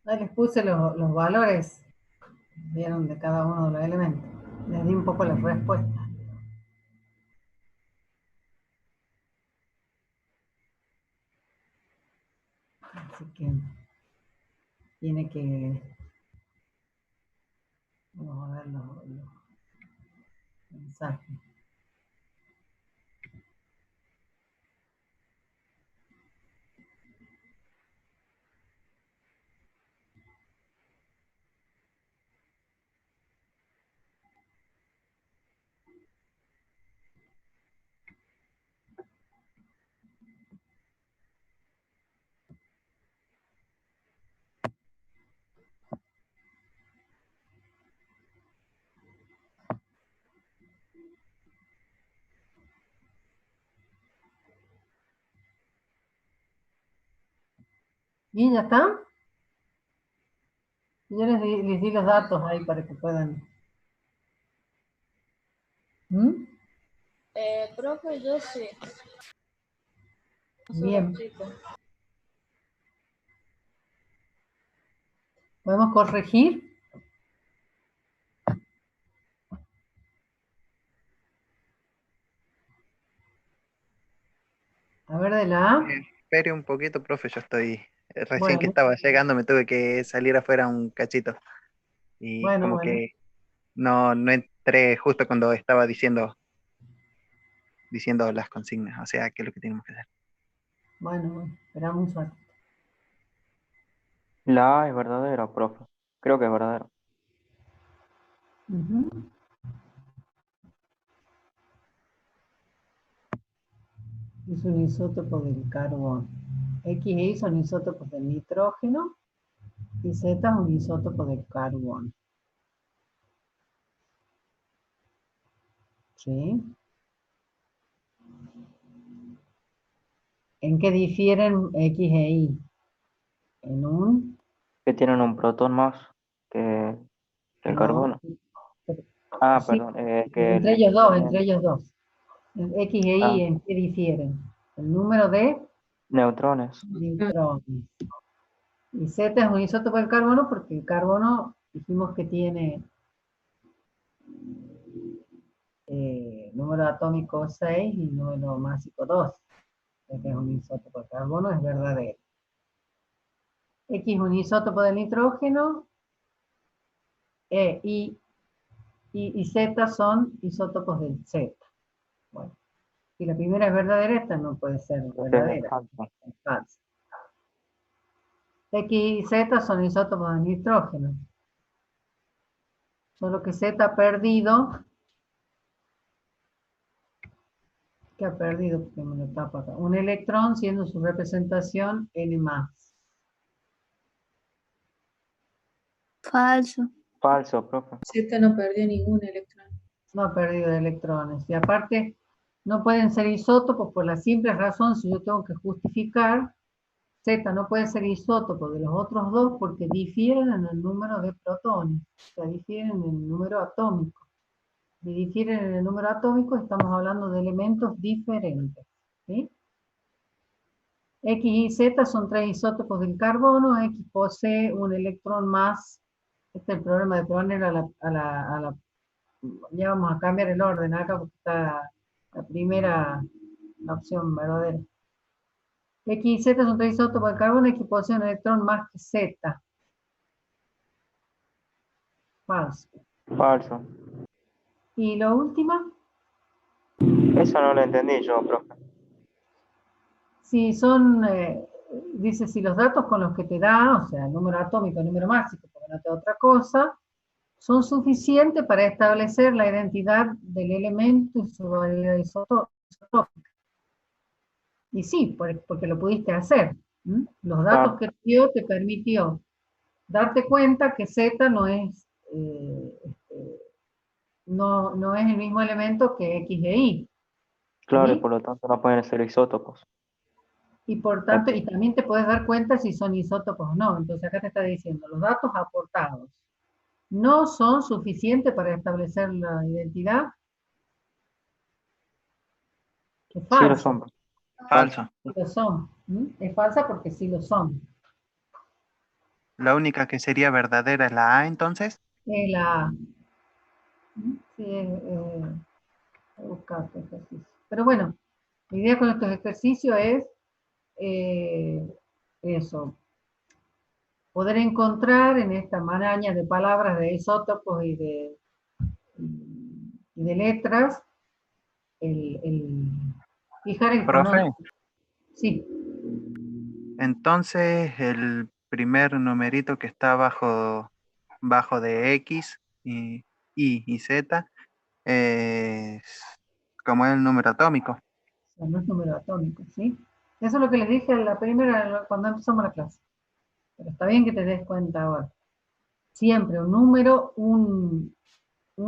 Ahí les puse los valores, vieron, de cada uno de los elementos. Les di un poco las respuestas. Así que tiene que... Vamos a ver los mensajes. ¿Y ya está? Yo les di los datos ahí para que puedan... Profe, yo sí. Bien. ¿Podemos corregir? A ver, de la A. Espere un poquito, profe, yo estoy... Recién Bueno. que estaba llegando me tuve que salir afuera un cachito. Y Bueno, como que no entré justo cuando estaba diciendo las consignas, o sea, qué es lo que tenemos que hacer. Bueno, esperamos un rato. La A es verdadera, profe. Creo que es verdadera. Es un isótopo del carbón. X e Y son isótopos del nitrógeno y Z es un isótopo del carbón. ¿sí? ¿En qué difieren X e Y? En un, Que tienen un protón más que el no, carbono. pero Ah, sí, perdón, que entre ellos dos, tienen entre ellos dos. X e Y, ¿en qué difieren? El número de neutrones. neutrones. Y Z es un isótopo del carbono porque el carbono dijimos que tiene número atómico 6 y número másico 2. Este es un isótopo del carbono, es verdadero. X es un isótopo del nitrógeno y Z son isótopos del Z. Bueno, si la primera es verdadera, esta no puede ser Este es verdadera, falso. es falsa. X y Z son isótopos del nitrógeno. Solo que Z ha perdido. ¿Qué ha perdido? Porque me lo tapa acá. Un electrón siendo su representación N+. Falso. Falso, profe. Z no perdió ningún electrón. No ha perdido electrones. Y aparte, no pueden ser isótopos por la simple razón, si yo tengo que justificar, Z no puede ser isótopo de los otros dos porque difieren en el número de protones. O sea, difieren en el número atómico. Si difieren en el número atómico, estamos hablando de elementos diferentes. ¿Sí? X y Z son tres isótopos del carbono. X posee un electrón más. Este es el problema de poner ya vamos a cambiar el orden acá porque está la primera, la opción verdadera. X y Z son tres isótopos del carbono. X posee un electrón más que Z. Falso. Falso. Y la última, Eso no lo entendí yo, profe. si son, dice, si los datos con los que te da, o sea, el número atómico, el número másico, porque no te da otra cosa, son suficientes para establecer la identidad del elemento y su variedad isotópica. Y sí, porque lo pudiste hacer. Los datos Claro, que te dio te permitió darte cuenta que Z no es, no es el mismo elemento que X e Y. claro, y ¿Sí? por lo tanto no pueden ser isótopos. Y por tanto, y también te puedes dar cuenta si son isótopos o no. Entonces acá te está diciendo, los datos aportados no son suficientes para establecer la identidad. Que es Sí lo falso. son. Falso. Sí lo son. Es falsa porque sí lo son. La única que sería verdadera es la A, entonces. Es la A. Sí, buscar este ejercicio. Pero bueno, la idea con estos ejercicios es eso, poder encontrar en esta maraña de palabras de isótopos y de letras, fijar el Profe, conocimiento. Sí, entonces el primer numerito que está bajo de X y Y y Z es como el número atómico. o sea, no es número atómico, ¿sí? Eso es lo que les dije a la primera cuando empezamos la clase. Pero está bien que te des cuenta ahora. Siempre un número, un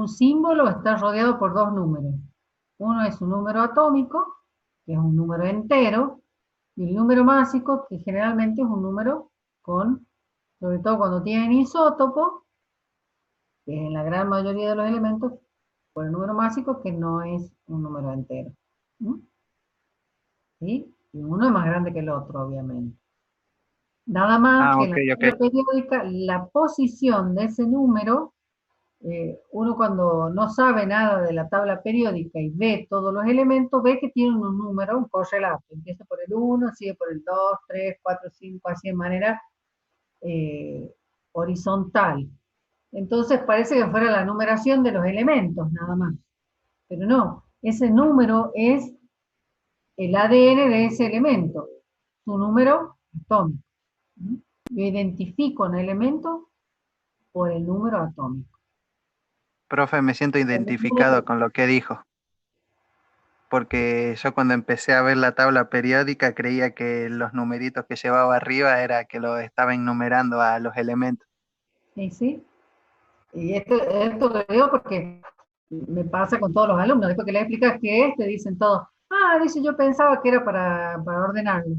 símbolo está rodeado por dos números. Uno es un número atómico, que es un número entero, y el número másico, que generalmente es un número con, sobre todo cuando tienen isótopo, que es en la gran mayoría de los elementos, por el número másico, que no es un número entero. ¿Sí? Y uno es más grande que el otro, obviamente. Nada más Ah, que en ok, la ok. tabla periódica, la posición de ese número, uno cuando no sabe nada de la tabla periódica y ve todos los elementos, ve que tienen un número, un correlato. Empieza por el 1, sigue por el 2, 3, 4, 5, así de manera horizontal. Entonces parece que fuera la numeración de los elementos, nada más. Pero no, ese número es el ADN de ese elemento, su número atómico. Yo identifico un elemento por el número atómico. Profe, me siento El número identificado con lo que dijo, porque yo cuando empecé a ver la tabla periódica creía que los numeritos que llevaba arriba era que lo estaba enumerando a los elementos. sí, sí. Y esto lo digo porque me pasa con todos los alumnos, después que les explicas qué es, te dicen todos, dice, yo pensaba que era para ordenarlo.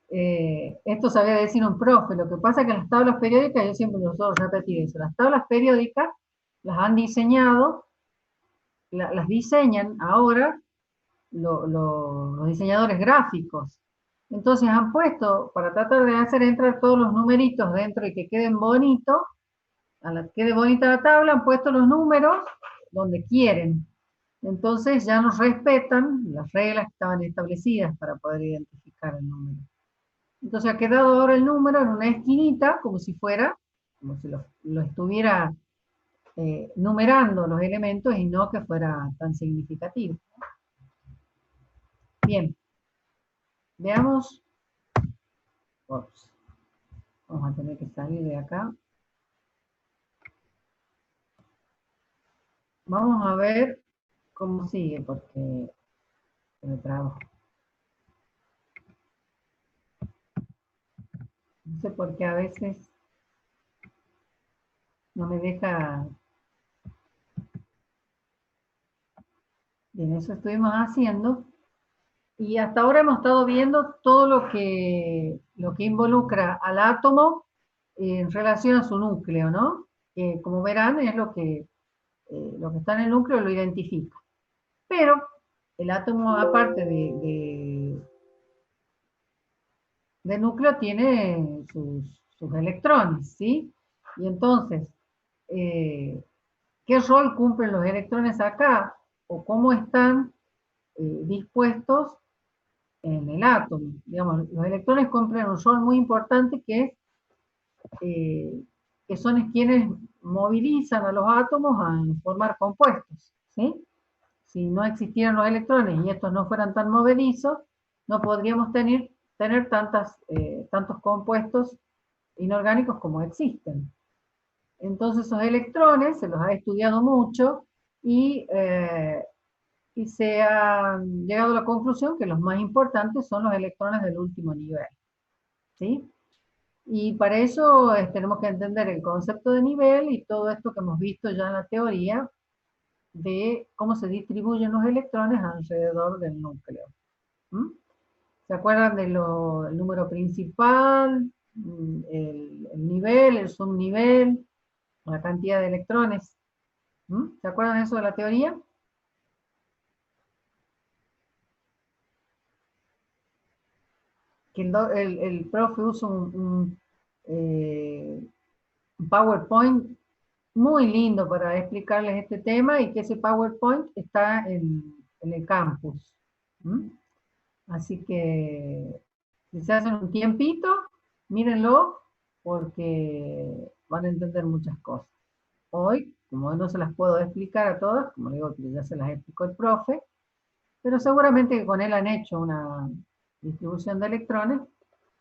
Esto sabía decir un profe, lo que pasa es que las tablas periódicas, yo siempre lo suelo repetir eso, las tablas periódicas las han diseñado, las diseñan ahora los diseñadores gráficos. Entonces han puesto, para tratar de hacer entrar todos los numeritos dentro y que queden bonitos, quede bonita la tabla, han puesto los números donde quieren. Entonces ya nos respetan las reglas que estaban establecidas para poder identificar el número. Entonces ha quedado ahora el número en una esquinita, como si fuera, como si lo estuviera numerando los elementos y no que fuera tan significativo. Bien, veamos. Ups. Vamos a tener que salir de acá. Vamos a ver cómo sigue, porque me trabo. No sé por qué a veces no me deja. Bien, eso estuvimos haciendo. Y hasta ahora hemos estado viendo todo lo que involucra al átomo en relación a su núcleo, ¿no? Que como verán es lo que está en el núcleo lo identifica. Pero el átomo, aparte de núcleo, tiene sus electrones, ¿sí? Y entonces, ¿qué rol cumplen los electrones acá? ¿O cómo están dispuestos en el átomo? Digamos, los electrones cumplen un rol muy importante que son quienes movilizan a los átomos a formar compuestos, ¿sí? Si no existieran los electrones y estos no fueran tan movedizos, no podríamos tener tantos compuestos inorgánicos como existen. Entonces esos electrones se los ha estudiado mucho y se ha llegado a la conclusión que los más importantes son los electrones del último nivel, ¿sí? Y para eso tenemos que entender el concepto de nivel y todo esto que hemos visto ya en la teoría de cómo se distribuyen los electrones alrededor del núcleo. ¿Se acuerdan del número principal, el nivel, el subnivel, la cantidad de electrones? ¿Se acuerdan de eso de la teoría? Que el profe usa un PowerPoint muy lindo para explicarles este tema y que ese PowerPoint está en el campus. Así que si se hacen un tiempito, mírenlo porque van a entender muchas cosas. Hoy, como no se las puedo explicar a todas, como digo, ya se las explicó el profe, pero seguramente que con él han hecho una distribución de electrones,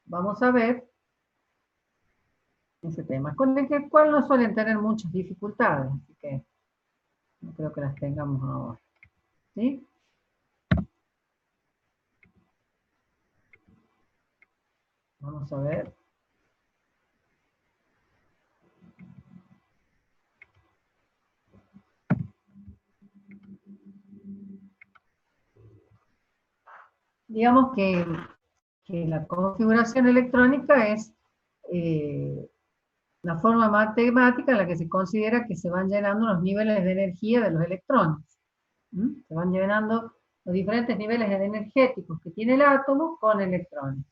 vamos a ver ese tema, con el cual no suelen tener muchas dificultades, así que no creo que las tengamos ahora. ¿Sí? Vamos a ver. Digamos que la configuración electrónica es la forma matemática en la que se considera que se van llenando los niveles de energía de los electrones. Se van llenando los diferentes niveles energéticos que tiene el átomo con electrones.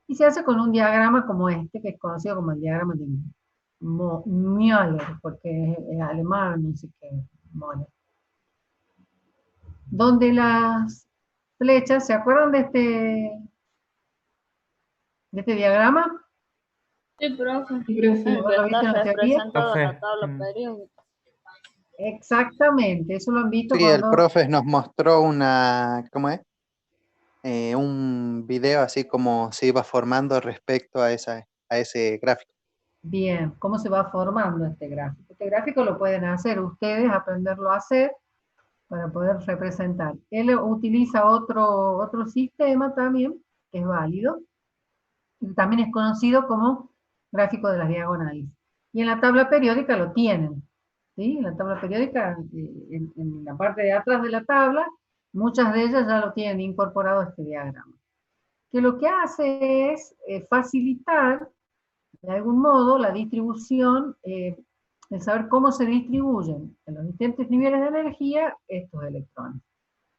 Y se hace con un diagrama como este, que es conocido como el diagrama de Müller, porque es alemán, no sé qué, Müller. Donde las flechas, ¿se acuerdan de este diagrama? Sí, profe. Sí, profe. El que ¿Lo viste en está la teoría? representado en la Profe, tabla periódica. Exactamente, eso lo han visto sí, el cuando... profe nos mostró ¿cómo es? Un video así como se iba formando respecto a ese gráfico. Bien, ¿cómo se va formando este gráfico? Este gráfico lo pueden hacer ustedes, aprenderlo a hacer, para poder representar. Él utiliza otro sistema también, que es válido, y también es conocido como gráfico de las diagonales. Y en la tabla periódica lo tienen. ¿sí? En la tabla periódica, en la parte de atrás de la tabla, muchas de ellas ya lo tienen incorporado a este diagrama. Que lo que hace es facilitar, de algún modo, la distribución, el saber cómo se distribuyen en los distintos niveles de energía estos electrones.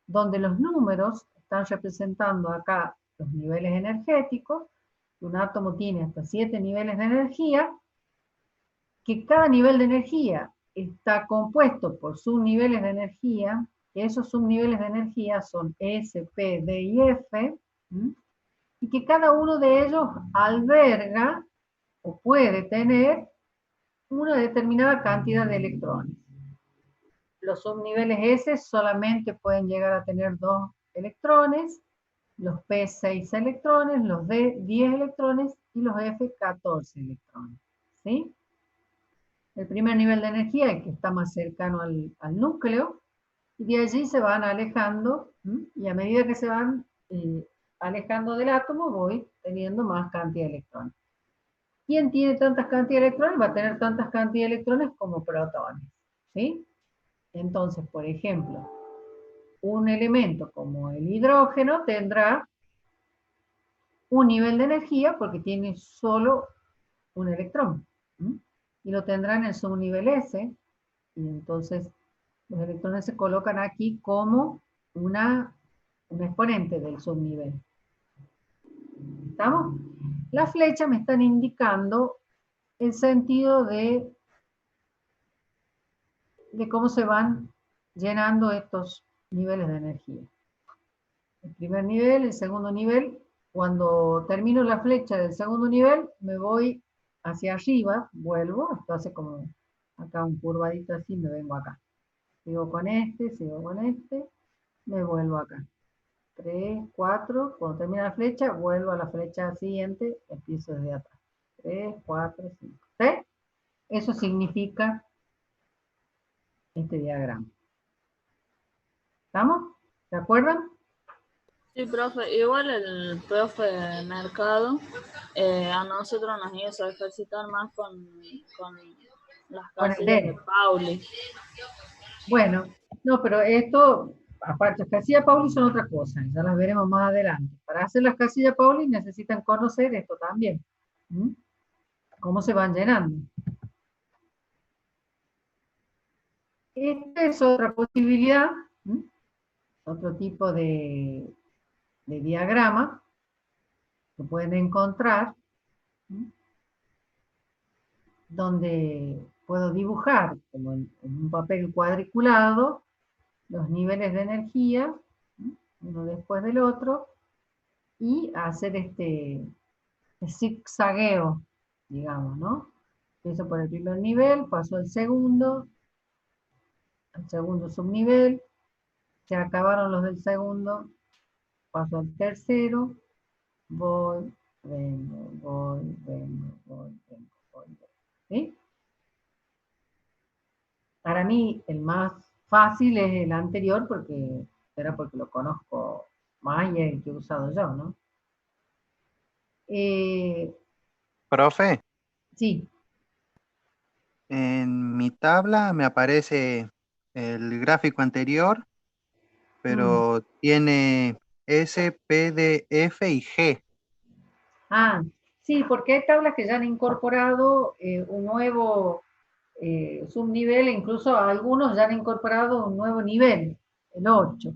Donde los números están representando acá los niveles energéticos, un átomo tiene hasta 7 niveles de energía, que cada nivel de energía está compuesto por subniveles de energía, que esos subniveles de energía son S, P, D y F, y que cada uno de ellos alberga o puede tener una determinada cantidad de electrones. Los subniveles S solamente pueden llegar a tener 2 electrones, los P 6 electrones, los D 10 electrones y los F 14 electrones. ¿Sí? El primer nivel de energía, el que está más cercano al núcleo, y de allí se van alejando, y a medida que se van alejando del átomo, voy teniendo más cantidad de electrones. ¿Quién tiene tantas cantidades de electrones? Va a tener tantas cantidades de electrones como protones. ¿Sí? Entonces, por ejemplo, un elemento como el hidrógeno tendrá un nivel de energía porque tiene solo un electrón. Y lo tendrá en el subnivel S, y entonces los electrones se colocan aquí como un exponente del subnivel. ¿Estamos? Las flechas me están indicando el sentido de cómo se van llenando estos niveles de energía. El primer nivel, el segundo nivel. Cuando termino la flecha del segundo nivel, me voy hacia arriba, vuelvo, esto hace como acá un curvadito así, me vengo acá. Sigo con este, me vuelvo acá. 3, 4, cuando termina la flecha, vuelvo a la flecha siguiente, empiezo desde atrás. 3, 4, 5. ¿Sí? Eso significa este diagrama. ¿Estamos? ¿De acuerdo? Sí, profe, igual el profe Mercado a nosotros nos hizo ejercitar más con las Con el casillas de D. Pauli. Bueno, no, pero esto, aparte, las casillas Pauli son otra cosa, ya las veremos más adelante. Para hacer las casillas Pauli necesitan conocer esto también. ¿Cómo se van llenando? Esta es otra posibilidad, otro tipo de diagrama que pueden encontrar, donde puedo dibujar, como en un papel cuadriculado, los niveles de energía, uno después del otro, y hacer este zigzagueo, digamos, ¿no? Empiezo por el primer nivel, paso al segundo subnivel, se acabaron los del segundo, paso al tercero, voy, vengo, voy, vengo, voy, vengo, voy, vengo. ¿Sí? Para mí el más fácil es el anterior porque lo conozco más y es el que he usado yo, ¿no? Profe, Sí. en mi tabla me aparece el gráfico anterior, pero tiene S, P, D, F y G. Ah, sí, porque hay tablas que ya han incorporado un nuevo subnivel, e incluso algunos ya han incorporado un nuevo nivel, el 8.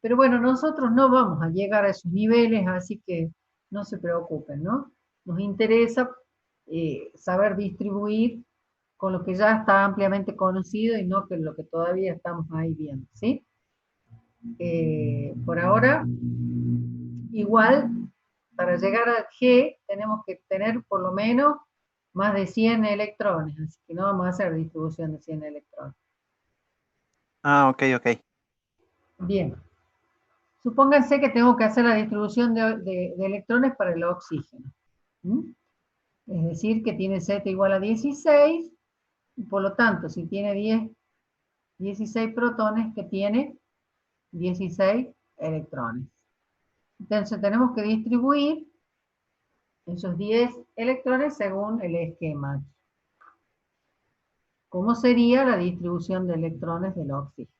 Pero bueno, nosotros no vamos a llegar a esos niveles, así que no se preocupen, ¿no? Nos interesa saber distribuir con lo que ya está ampliamente conocido y no con lo que todavía estamos ahí viendo, ¿sí? Por ahora, igual, para llegar al G tenemos que tener por lo menos más de 100 electrones, así que no vamos a hacer distribución de 100 electrones. Ah, ok, ok. Bien. Supónganse que tengo que hacer la distribución de electrones para el oxígeno. Es decir, que tiene Z igual a 16, y por lo tanto, si tiene 16 protones, que tiene 16 electrones. Entonces tenemos que distribuir esos 10 electrones según el esquema. ¿Cómo sería la distribución de electrones del oxígeno?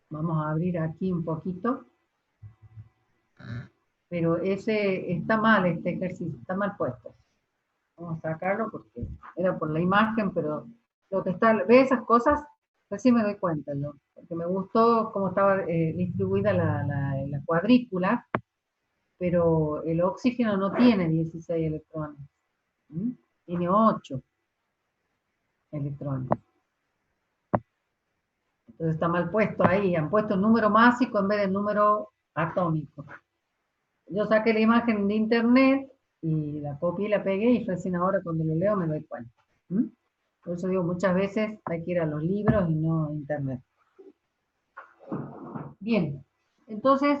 Vamos a abrir aquí un poquito. Pero ese está mal, este ejercicio, está mal puesto. Vamos a sacarlo porque era por la imagen, pero lo que está, ve esas cosas, recién me doy cuenta yo, porque me gustó cómo estaba distribuida la cuadrícula, pero el oxígeno no tiene 16 electrones, ¿m? Tiene 8 electrones. Entonces está mal puesto ahí, han puesto el número másico en vez del número atómico. Yo saqué la imagen de internet y la copié y la pegué y recién ahora cuando lo leo me doy cuenta. ¿Mm? Por eso digo, muchas veces hay que ir a los libros y no a internet. Bien, entonces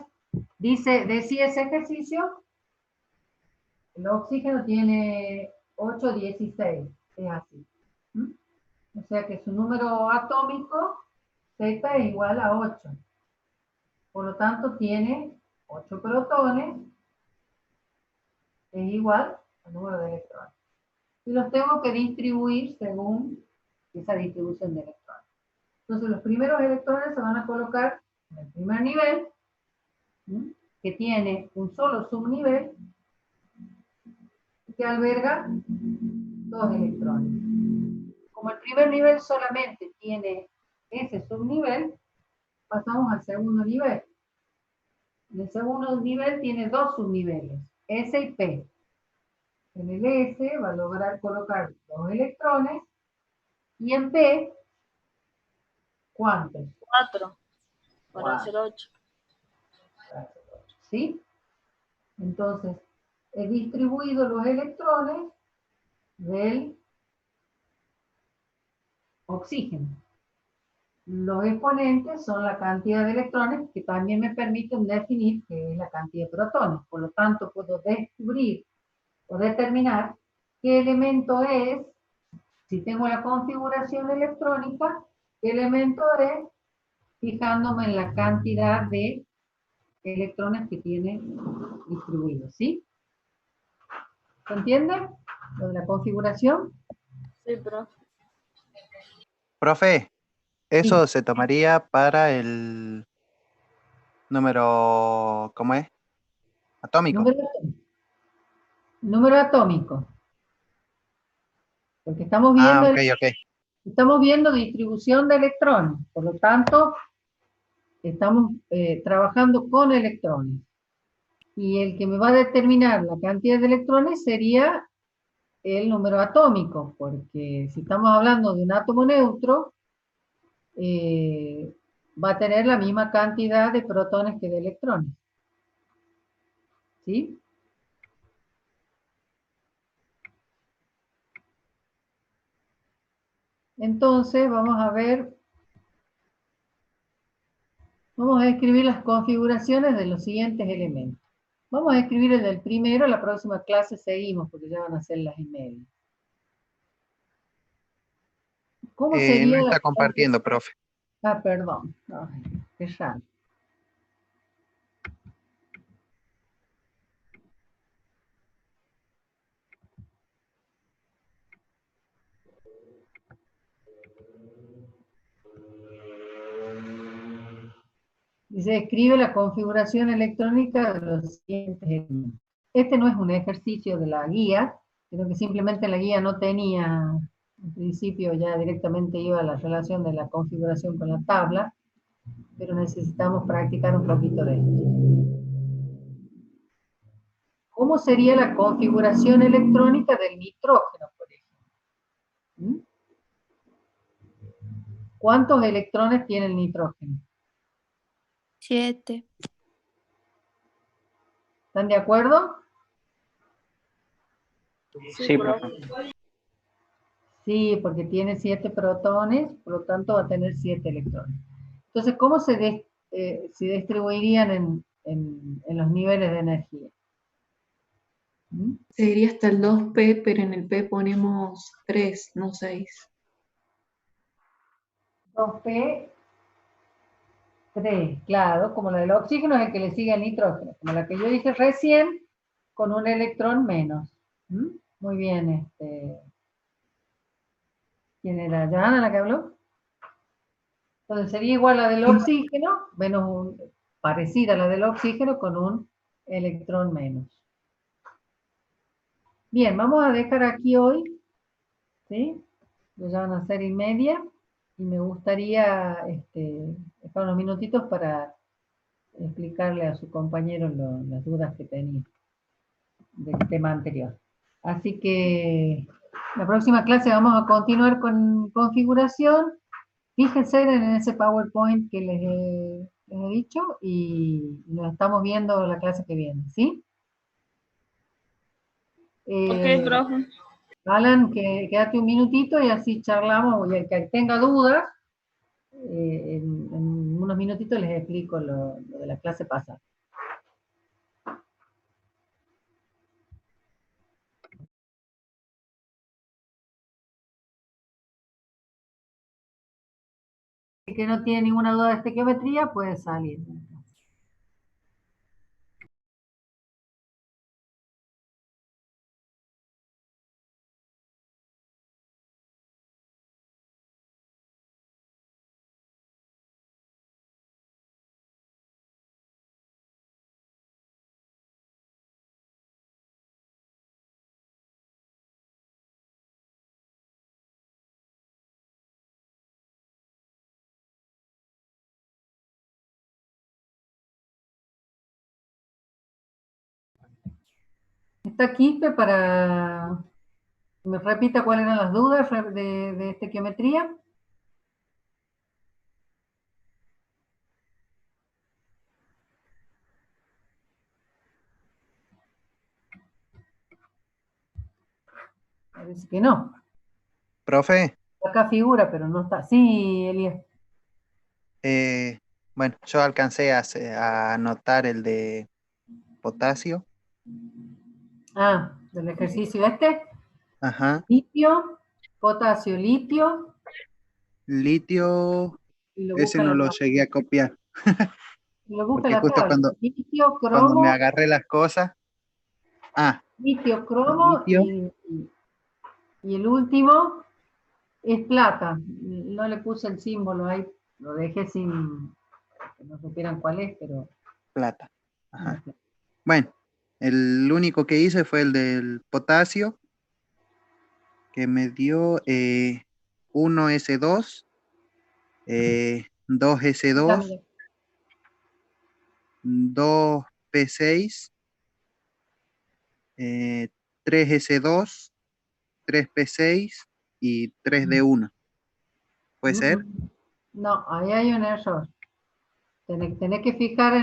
decía ese ejercicio, el oxígeno tiene 8,16, es así. ¿Mm? O sea que su número atómico, Z, es igual a 8. Por lo tanto tiene 8 protones, es igual al número de electrones. Y los tengo que distribuir según esa distribución de electrones. Entonces los primeros electrones se van a colocar en el primer nivel, ¿sí?, que tiene un solo subnivel, que alberga 2 electrones. Como el primer nivel solamente tiene ese subnivel, pasamos al segundo nivel. El segundo nivel tiene 2 subniveles, S y P. En el S va a lograr colocar 2 electrones, y en P, ¿cuántos? 4 para hacer 8. ¿Sí? Entonces, he distribuido los electrones del oxígeno. Los exponentes son la cantidad de electrones que también me permiten definir qué es la cantidad de protones. Por lo tanto, puedo descubrir o determinar qué elemento es, si tengo la configuración electrónica, qué elemento es, fijándome en la cantidad de electrones que tiene distribuidos, ¿sí? ¿Se entiende? Lo de la configuración. Sí, profe. Profe, eso Sí. se tomaría para el número, ¿cómo es? Atómico. Número atómico. Porque estamos Ah, viendo, ok. estamos viendo distribución de electrones. Por lo tanto, estamos trabajando con electrones. Y el que me va a determinar la cantidad de electrones sería el número atómico, porque si estamos hablando de un átomo neutro, va a tener la misma cantidad de protones que de electrones. ¿Sí? Entonces, vamos a ver, vamos a escribir las configuraciones de los siguientes elementos. Vamos a escribir el del primero, la próxima clase seguimos, porque ya van a ser las 1:30. ¿Cómo sería No la está compartiendo, profe. Ah, perdón. Ay, qué raro. Dice, escribe la configuración electrónica de los siguientes elementos. Este no es un ejercicio de la guía, sino que simplemente la guía no tenía, en principio ya directamente iba a la relación de la configuración con la tabla, pero necesitamos practicar un poquito de esto. ¿Cómo sería la configuración electrónica del nitrógeno, por ejemplo? ¿Cuántos electrones tiene el nitrógeno? 7. ¿Están de acuerdo? Sí, profe. Sí, porque tiene 7 protones, por lo tanto va a tener 7 electrones. Entonces, ¿cómo se distribuirían en los niveles de energía? ¿Mm? Sería hasta el 2P, pero en el P ponemos 3, no 6. 2P, 3, claro, como la del oxígeno es el que le sigue al nitrógeno, como la que yo dije recién, con un electrón menos. ¿Mm? Muy bien, ¿Quién era? ¿Johanna la que habló? Entonces sería igual a la del oxígeno, parecida a la del oxígeno con un electrón menos. Bien, vamos a dejar aquí hoy, ¿sí? Ya van a ser 1:30 y me gustaría dejar unos minutitos para explicarle a su compañero las dudas que tenía del tema anterior. Así que la próxima clase vamos a continuar con configuración. Fíjense en ese PowerPoint que les he dicho y nos estamos viendo la clase que viene, ¿sí? Ok, profe. Alan, quédate un minutito y así charlamos, y el que tenga dudas, en unos minutitos les explico lo de la clase pasada. El que no tiene ninguna duda de estequiometría puede salir. ¿Está Quispe para que me repita cuáles eran las dudas de estequiometría? Parece que no. Profe, Acá figura, pero no está. Sí, Elías. bueno, yo alcancé a anotar el de potasio. Ah, del ejercicio este. Ajá. Litio, potasio, litio. Litio, Y lo ese busca en no la lo tabla. llegué a copiar, Lo busca en porque la justo tabla. Litio, cuando me cromo, agarré las cosas. Ah, litio, cromo litio, y el último es plata. No le puse el símbolo ahí, lo dejé sin que no supieran cuál es, pero plata. Ajá. Bueno, el único que hice fue el del potasio, que me dio 1S2, 2S2, 2P6, 3S2, 3P6 y 3D1. ¿Puede ser? No, ahí hay un error. Tenés que fijar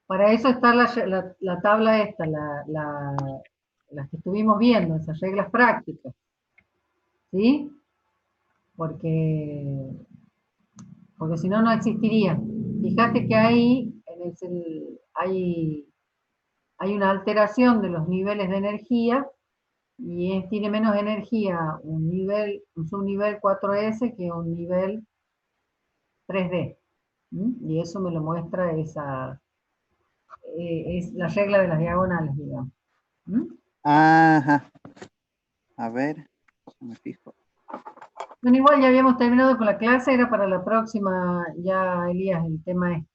para eso está la tabla esta, las que estuvimos viendo, esas reglas prácticas. ¿Sí? Porque si no, no existiría. Fíjate que ahí hay una alteración de los niveles de energía y tiene menos energía un subnivel 4S que un nivel 3D. Y eso me lo muestra es la regla de las diagonales, digamos. Ajá. A ver, me fijo. Bueno, igual ya habíamos terminado con la clase, era para la próxima, ya Elías, el tema este.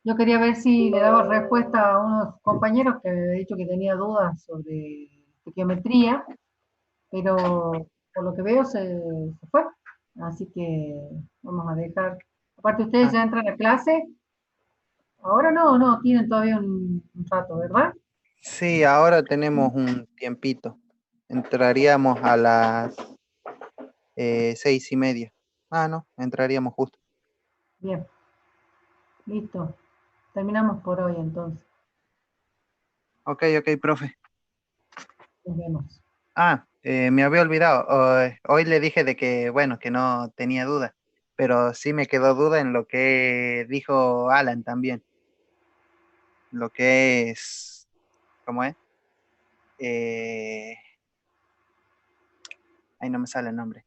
Yo quería ver si le daba respuesta a unos compañeros que me había dicho que tenía dudas sobre geometría, pero por lo que veo se fue. Así que vamos a dejar. Aparte, ustedes ya entran a clase. Ahora no, tienen todavía un rato, ¿verdad? Sí, ahora tenemos un tiempito. Entraríamos a las 6:30. Ah, no, entraríamos justo. Bien, listo. Terminamos por hoy entonces. Ok, profe. Nos vemos. Ah, me había olvidado. Hoy le dije de que, bueno, que no tenía duda, pero sí me quedó duda en lo que dijo Alan también. Lo que es, ¿cómo es? Ahí no me sale el nombre.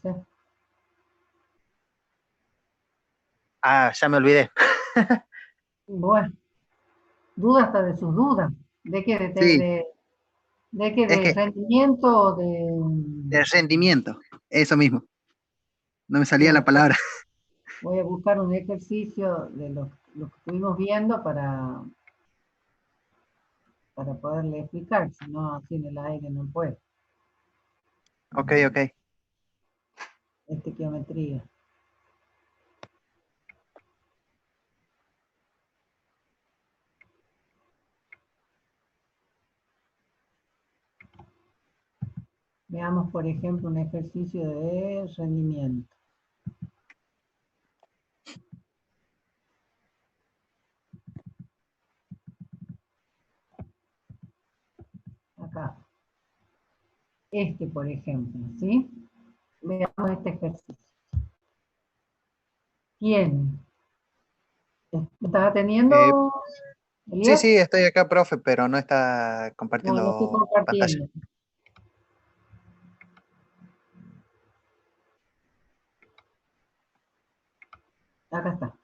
Sí. Ah, ya me olvidé. Bueno, duda hasta de sus dudas. ¿De qué? Sí, ¿De qué? Es ¿De que rendimiento o de...? el rendimiento, eso mismo. No me salía Bueno, la palabra. voy a buscar un ejercicio de lo que estuvimos viendo para poderle explicar, si no, así en el aire no puedo. Ok, ok. Geometría. Veamos, por ejemplo, un ejercicio de rendimiento. Acá. Por ejemplo, ¿sí? Veamos este ejercicio. Tiene. ¿Me estás Eh, atendiendo, sí, Elías? sí, estoy acá, profe, pero no está No, lo estoy compartiendo pantalla. compartiendo. Acá está.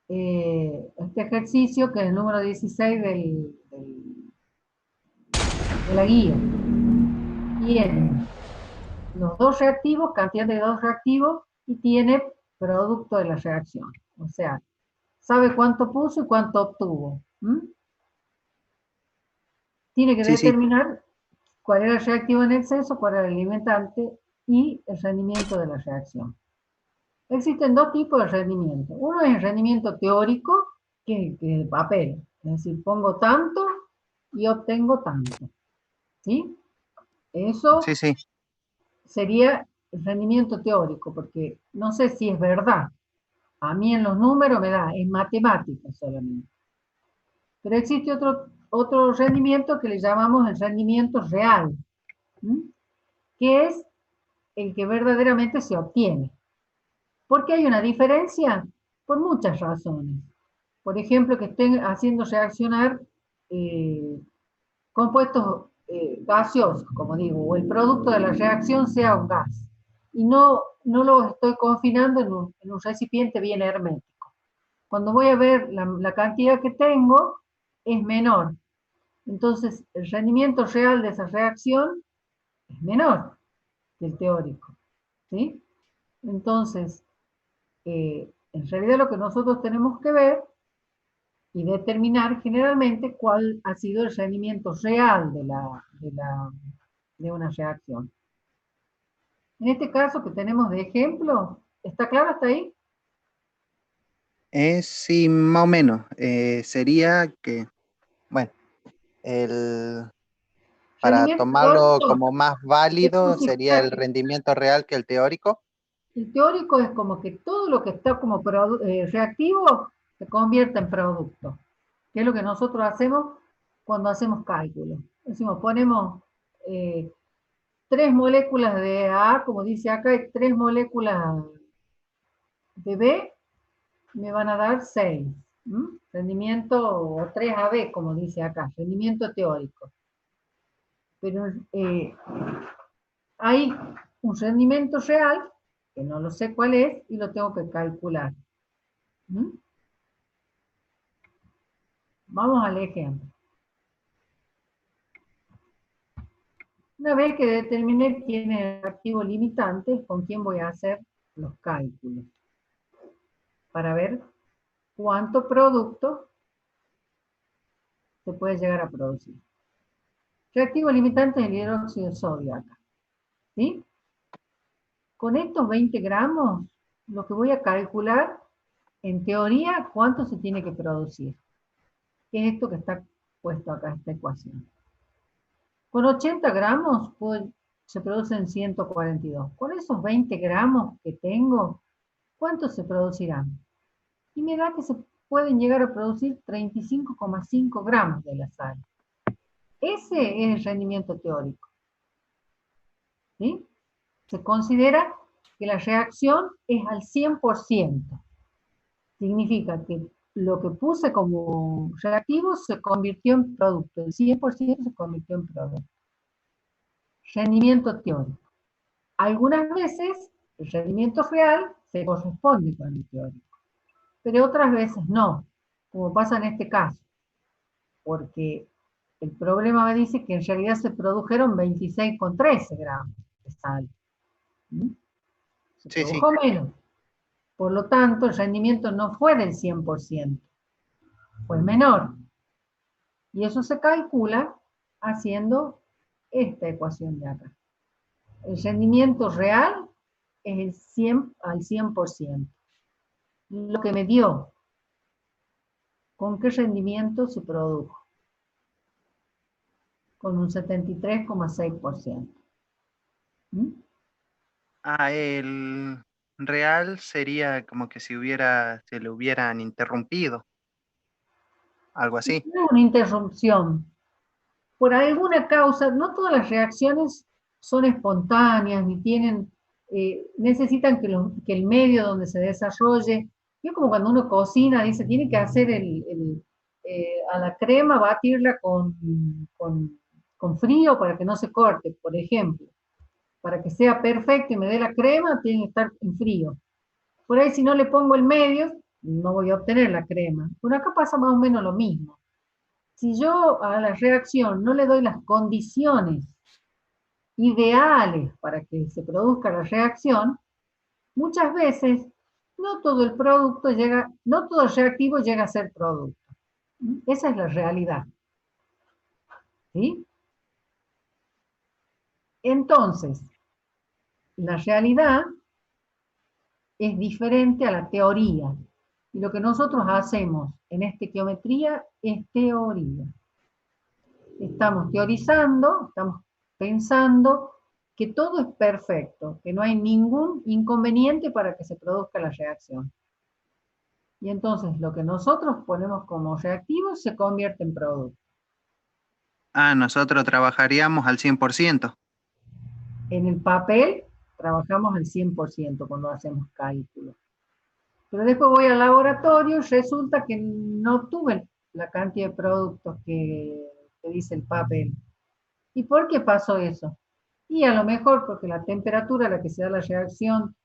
Este ejercicio, que es el número 16 de la guía, tiene los dos reactivos, cantidad de dos reactivos, y tiene producto de la reacción. O sea, sabe cuánto puso y cuánto obtuvo. Tiene que Sí, sí, determinar cuál era el reactivo en exceso, cuál era el limitante y el rendimiento de la reacción. Existen dos tipos de rendimiento. Uno es el rendimiento teórico, que es el papel. Es decir, pongo tanto y obtengo tanto. ¿Sí? sí, Eso sí. sería el rendimiento teórico, porque no sé si es verdad. A mí en los números me da, en matemáticas solamente. Pero existe otro rendimiento que le llamamos el rendimiento real, que es el que verdaderamente se obtiene. ¿Por qué hay una diferencia? Por muchas razones. Por ejemplo, que estén haciendo reaccionar compuestos gaseosos, como digo, o el producto de la reacción sea un gas. Y no lo estoy confinando en un recipiente bien hermético. Cuando voy a ver la cantidad que tengo, es menor. Entonces, el rendimiento real de esa reacción es menor que el teórico. ¿Sí? Entonces, en realidad lo que nosotros tenemos que ver y determinar generalmente cuál ha sido el rendimiento real de una reacción. En este caso que tenemos de ejemplo, ¿está claro hasta ahí? Sí, más o menos. Sería que, bueno, el, para Rendimiento tomarlo teórico como más es como válido, si sería el rendimiento real que el teórico. el teórico es como que todo lo que está como reactivo se convierte en producto, que es lo que nosotros hacemos cuando hacemos cálculos. Decimos, ponemos 3 moléculas de A, como dice acá, y 3 moléculas de B, me van a dar 6. Rendimiento, o 3AB, como dice acá, rendimiento teórico. Pero hay un rendimiento real, que no lo sé cuál es, y lo tengo que calcular. Vamos al ejemplo. Una vez que determine quién es el activo limitante, con quién voy a hacer los cálculos, para ver cuánto producto se puede llegar a producir. Reactivo limitante es el hidróxido de sodio acá. ¿Sí? Con estos 20 gramos, lo que voy a calcular, en teoría, cuánto se tiene que producir. Que es esto que está puesto acá, esta ecuación. Con 80 gramos se producen 142. Con esos 20 gramos que tengo, ¿cuántos se producirán? Y me da que se pueden llegar a producir 35,5 gramos de la sal. Ese es el rendimiento teórico. ¿Sí? Se considera que la reacción es al 100%. Significa que lo que puse como reactivo se convirtió en producto. El 100% se convirtió en producto. Rendimiento teórico. Algunas veces el rendimiento real se corresponde con el teórico, pero otras veces no, como pasa en este caso, porque El problema me dice que en realidad se produjeron 26,13 gramos de sal. ¿Mm? Se Sí, sí. produjo menos. Por lo tanto, el rendimiento no fue del 100%, fue menor. Y eso se calcula haciendo esta ecuación de acá. El rendimiento real es el 100 al 100%. Lo que me dio, ¿con qué rendimiento se produjo? Con un 73,6%. ¿Mm? El real sería como que si se le hubieran interrumpido, algo así. No es una interrupción. Por alguna causa, no todas las reacciones son espontáneas ni tienen, necesitan que el medio donde se desarrolle, yo como cuando uno cocina, dice, tiene que hacer a la crema, batirla con frío para que no se corte, por ejemplo. Para que sea perfecto y me dé la crema, tiene que estar en frío. Por ahí si no le pongo el medio, no voy a obtener la crema. Por acá pasa más o menos lo mismo. Si yo a la reacción no le doy las condiciones ideales para que se produzca la reacción, muchas veces no todo el producto llega, no todo el reactivo llega a ser producto. Esa es la realidad. ¿Sí? Entonces, la realidad es diferente a la teoría. Y lo que nosotros hacemos en estequiometría es teoría. Estamos teorizando, estamos pensando que todo es perfecto, que no hay ningún inconveniente para que se produzca la reacción. Y entonces lo que nosotros ponemos como reactivo se convierte en producto. Nosotros trabajaríamos al 100%. En el papel trabajamos al 100% cuando hacemos cálculos. Pero después voy al laboratorio y resulta que no obtuve la cantidad de productos que dice el papel. ¿Y por qué pasó eso? Y a lo mejor porque la temperatura a la que se da la reacción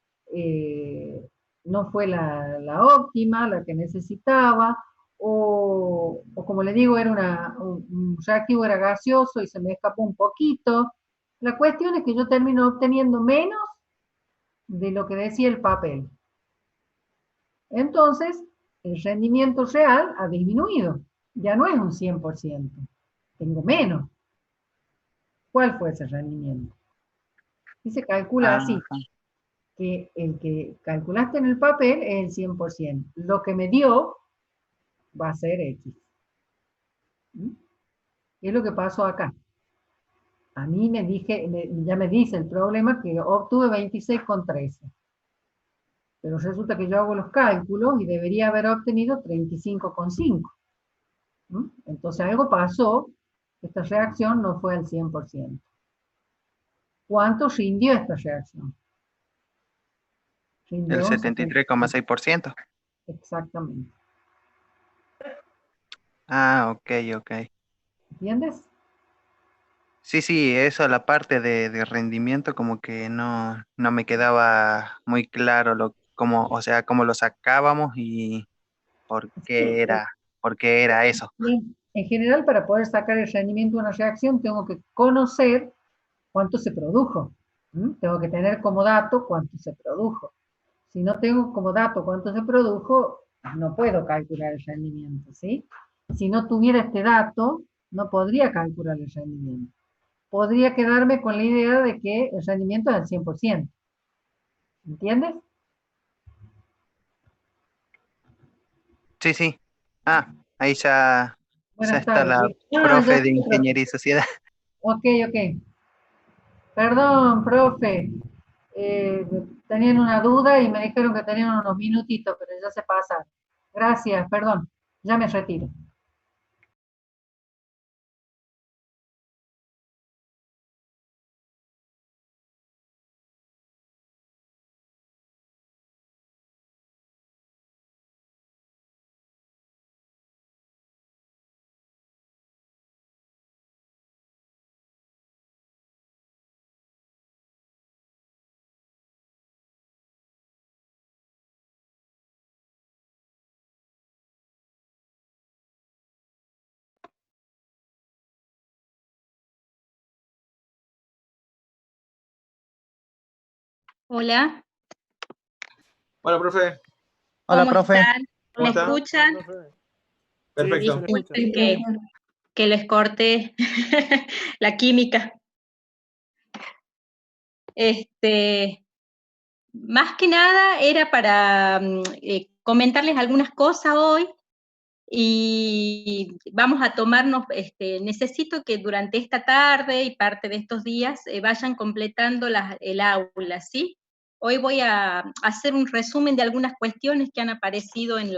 no fue la óptima, la que necesitaba, o como le digo, era un reactivo era gaseoso y se me escapó un poquito. La cuestión es que yo termino obteniendo menos de lo que decía el papel. Entonces, el rendimiento real ha disminuido. Ya no es un 100%. Tengo menos. ¿Cuál fue ese rendimiento? Y se calcula así, Ajá. que el que calculaste en el papel es el 100%. Lo que me dio va a ser X. ¿Mm? Es lo que pasó acá. A mí ya me dice el problema que obtuve 26,13. Pero resulta que yo hago los cálculos y debería haber obtenido 35,5. ¿Mm? Entonces algo pasó, esta reacción no fue al 100%. ¿Cuánto rindió esta reacción? El Rindió un 73,6%. exactamente. Ok, ok. ¿Entiendes? Sí, eso, la parte de rendimiento como que no me quedaba muy claro o sea, cómo lo sacábamos y Sí, por qué era eso. en general, para poder sacar el rendimiento de una reacción, tengo que conocer cuánto se produjo. ¿Mm? Tengo que tener como dato cuánto se produjo. Si no tengo como dato cuánto se produjo, no puedo calcular el rendimiento, ¿sí? Si no tuviera este dato, no podría calcular el rendimiento. Podría quedarme con la idea de que el rendimiento es al 100%. ¿Entiendes? Sí. Ahí ya Buenas está tardes. la Ya profe de estoy, profe. Ingeniería y Sociedad. Ok, ok. Perdón, profe. Tenían una duda y me dijeron que tenían unos minutitos, pero ya se pasaron. Gracias, perdón. Ya me retiro. Hola, Hola, profe. Hola, ¿cómo profe. están? ¿Cómo ¿Me está? escuchan? Perfecto. Disculpen que les corté la química. Más que nada era para comentarles algunas cosas hoy y vamos a tomarnos, necesito que durante esta tarde y parte de estos días vayan completando el aula, ¿sí? Hoy voy a hacer un resumen de algunas cuestiones que han aparecido en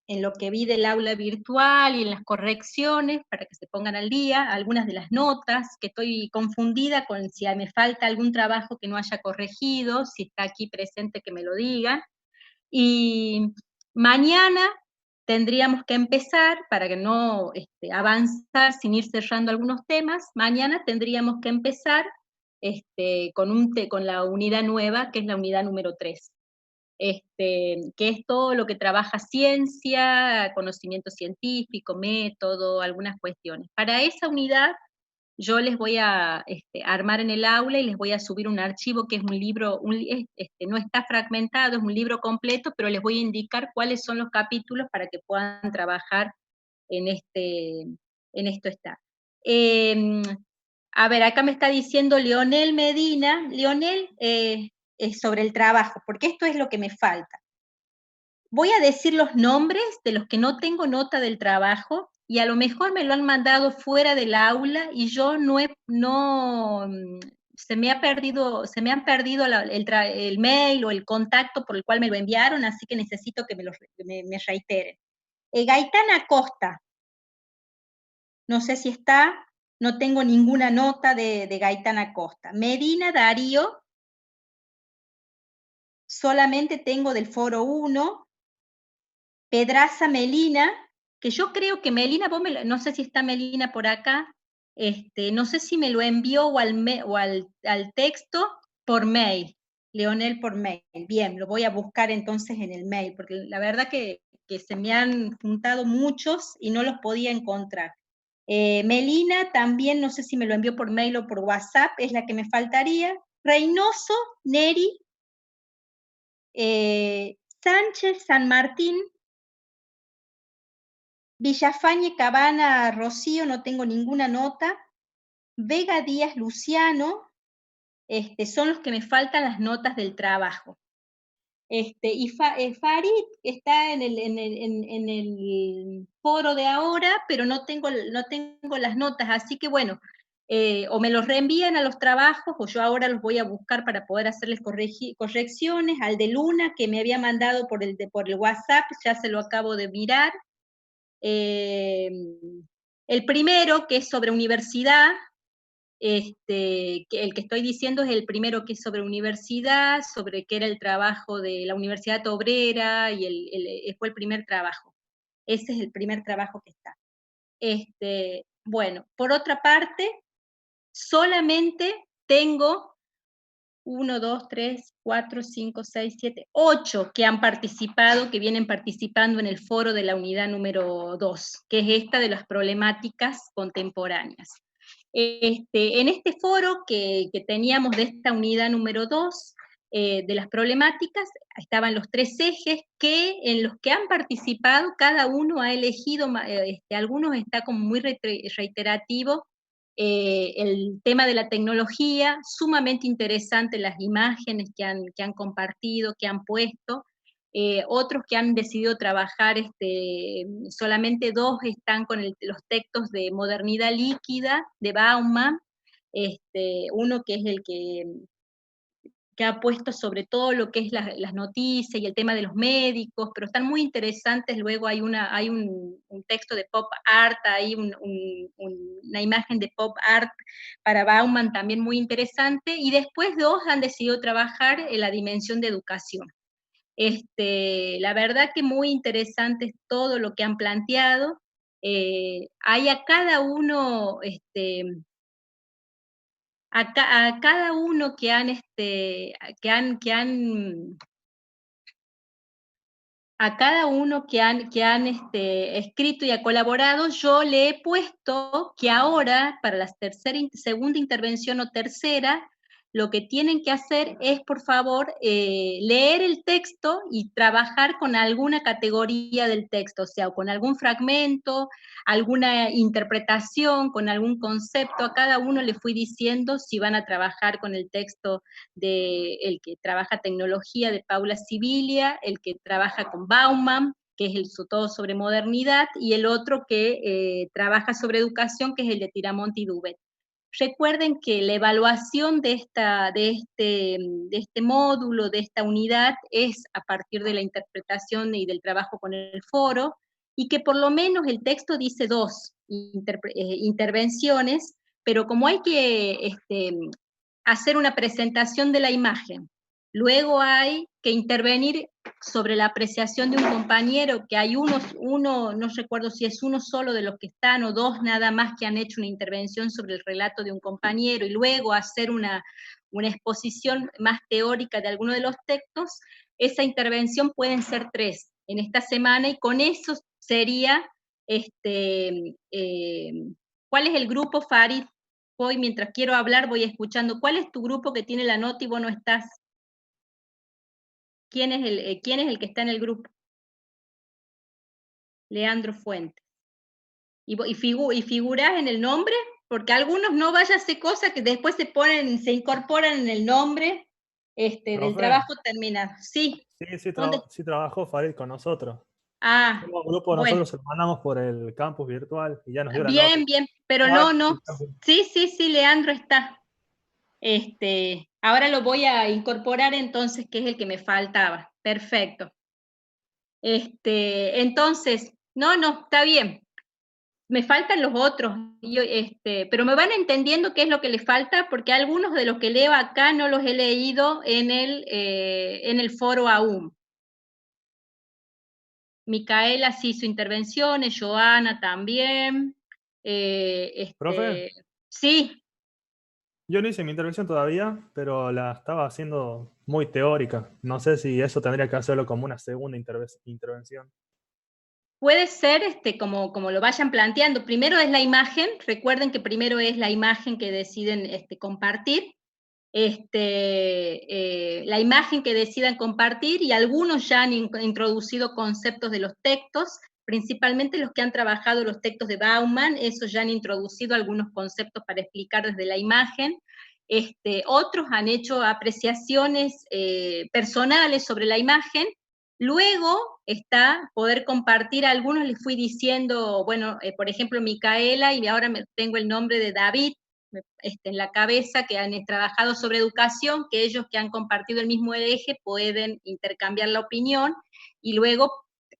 lo que vi del aula virtual y en las correcciones, para que se pongan al día, algunas de las notas, que estoy confundida con si me falta algún trabajo que no haya corregido, si está aquí presente que me lo digan. Y mañana tendríamos que empezar, para que no avanzar sin ir cerrando algunos temas, mañana tendríamos que empezar con la unidad nueva, que es la unidad número 3. Que es todo lo que trabaja ciencia, conocimiento científico, método, algunas cuestiones. Para esa unidad yo les voy a armar en el aula y les voy a subir un archivo que es un libro, no está fragmentado, es un libro completo, pero les voy a indicar cuáles son los capítulos para que puedan trabajar en esto está. A ver, acá me está diciendo Leonel Medina. Leonel, es sobre el trabajo, porque esto es lo que me falta. Voy a decir los nombres de los que no tengo nota del trabajo, y a lo mejor me lo han mandado fuera del aula, y yo se me han perdido el mail o el contacto por el cual me lo enviaron, así que necesito que me reiteren. Gaitán Acosta, no sé si está, no tengo ninguna nota de Gaitán Acosta. Medina Darío, solamente tengo del foro 1. Pedraza Melina, que yo creo que Melina, no sé si está Melina por acá, no sé si me lo envió o al texto por mail, Leonel por mail. Bien, lo voy a buscar entonces en el mail, porque la verdad que se me han juntado muchos y no los podía encontrar. Melina también, no sé si me lo envió por mail o por WhatsApp, es la que me faltaría. Reynoso, Neri, Sánchez, San Martín, Villafañe, Cabana, Rocío, no tengo ninguna nota. Vega Díaz, Luciano, son los que me faltan las notas del trabajo. Y Farid está en el foro de ahora, pero no tengo las notas, así que bueno, o me los reenvían a los trabajos, o yo ahora los voy a buscar para poder hacerles correcciones. Al de Luna, que me había mandado por el WhatsApp, ya se lo acabo de mirar. El primero, que es sobre universidad, el que estoy diciendo es el primero, que es sobre universidad, sobre qué era el trabajo de la Universidad Obrera, y fue el primer trabajo. Ese es el primer trabajo que está. Bueno, por otra parte, solamente tengo 1, 2, 3, 4, 5, 6, 7, 8 que han participado, que vienen participando en el foro de la unidad número 2, que es esta de las problemáticas contemporáneas. En este foro que teníamos de esta unidad número 2, de las problemáticas, estaban los 3 ejes en los que han participado, cada uno ha elegido, algunos está como muy reiterativo, el tema de la tecnología, sumamente interesante las imágenes que han compartido, que han puesto. Otros que han decidido trabajar, solamente 2 están con los textos de modernidad líquida de Bauman, uno que es el que ha puesto sobre todo lo que es las noticias y el tema de los médicos, pero están muy interesantes. Luego hay un texto de pop art, hay una imagen de pop art para Bauman también muy interesante, y después 2 han decidido trabajar en la dimensión de educación. La verdad que muy interesante todo lo que han planteado. Hay a cada uno, a cada uno que han escrito y ha colaborado, yo le he puesto que ahora, para la segunda intervención o tercera, lo que tienen que hacer es, por favor, leer el texto y trabajar con alguna categoría del texto, o sea, con algún fragmento, alguna interpretación, con algún concepto. A cada uno le fui diciendo si van a trabajar con el texto de el que trabaja tecnología de Paula Sibilia, el que trabaja con Bauman, que es todo sobre modernidad, y el otro que trabaja sobre educación, que es el de Tiramonte y Dubet. Recuerden que la evaluación de este módulo, de esta unidad, es a partir de la interpretación y del trabajo con el foro, y que por lo menos el texto dice 2 intervenciones, pero como hay que hacer una presentación de la imagen, luego hay que intervenir sobre la apreciación de un compañero, que hay uno, no recuerdo si es uno solo de los que están, o 2 nada más que han hecho una intervención sobre el relato de un compañero, y luego hacer una exposición más teórica de alguno de los textos. Esa intervención pueden ser 3 en esta semana, y con eso sería, ¿cuál es el grupo, Farid? Hoy, mientras quiero hablar, voy escuchando. ¿Cuál es tu grupo que tiene la nota y vos no estás? ¿Quién es el que está en el grupo? Leandro Fuentes. ¿Y figurás en el nombre? Porque algunos no vaya a hacer cosas que después se incorporan en el nombre del trabajo terminado. Sí. Sí trabajó Farid con nosotros. Ah, el grupo bueno. nosotros lo mandamos por el campus virtual y ya nos dio la Bien, nota. bien, pero no. Sí, Leandro está. Ahora lo voy a incorporar entonces, que es el que me faltaba. Perfecto. Entonces, no, está bien. Me faltan los otros, pero me van entendiendo qué es lo que les falta, porque algunos de los que leo acá no los he leído en el foro aún. Micaela sí hizo intervenciones, Joana también. ¿Profe? Sí. Yo no hice mi intervención todavía, pero la estaba haciendo muy teórica. No sé si eso tendría que hacerlo como una segunda intervención. Puede ser como lo vayan planteando. Primero es la imagen, recuerden que primero es la imagen que deciden compartir. La imagen que decidan compartir, y algunos ya han introducido conceptos de los textos, principalmente los que han trabajado los textos de Bauman, esos ya han introducido algunos conceptos para explicar desde la imagen. Otros han hecho apreciaciones personales sobre la imagen. Luego está poder compartir, a algunos les fui diciendo, bueno, por ejemplo, Micaela, y ahora tengo el nombre de David en la cabeza, que han trabajado sobre educación, que ellos que han compartido el mismo eje pueden intercambiar la opinión, y luego,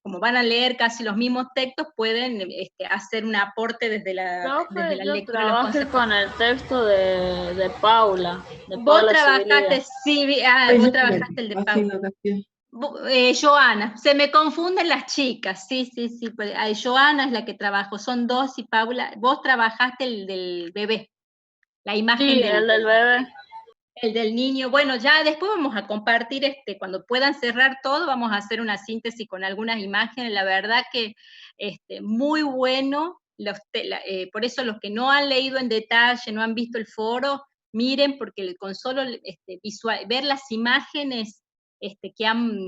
como van a leer casi los mismos textos, pueden hacer un aporte desde la lectura. Yo trabajé con el texto de Paula. Vos trabajaste, sí, vos trabajaste el de Paula. Joana, se me confunden las chicas, sí, Joana es la que trabajó, son 2, y Paula, vos trabajaste el del bebé, la imagen el del bebé. El del niño. Bueno, ya después vamos a compartir, cuando puedan cerrar todo, vamos a hacer una síntesis con algunas imágenes. La verdad que muy bueno, por eso los que no han leído en detalle, no han visto el foro, miren, porque con solo ver las imágenes que han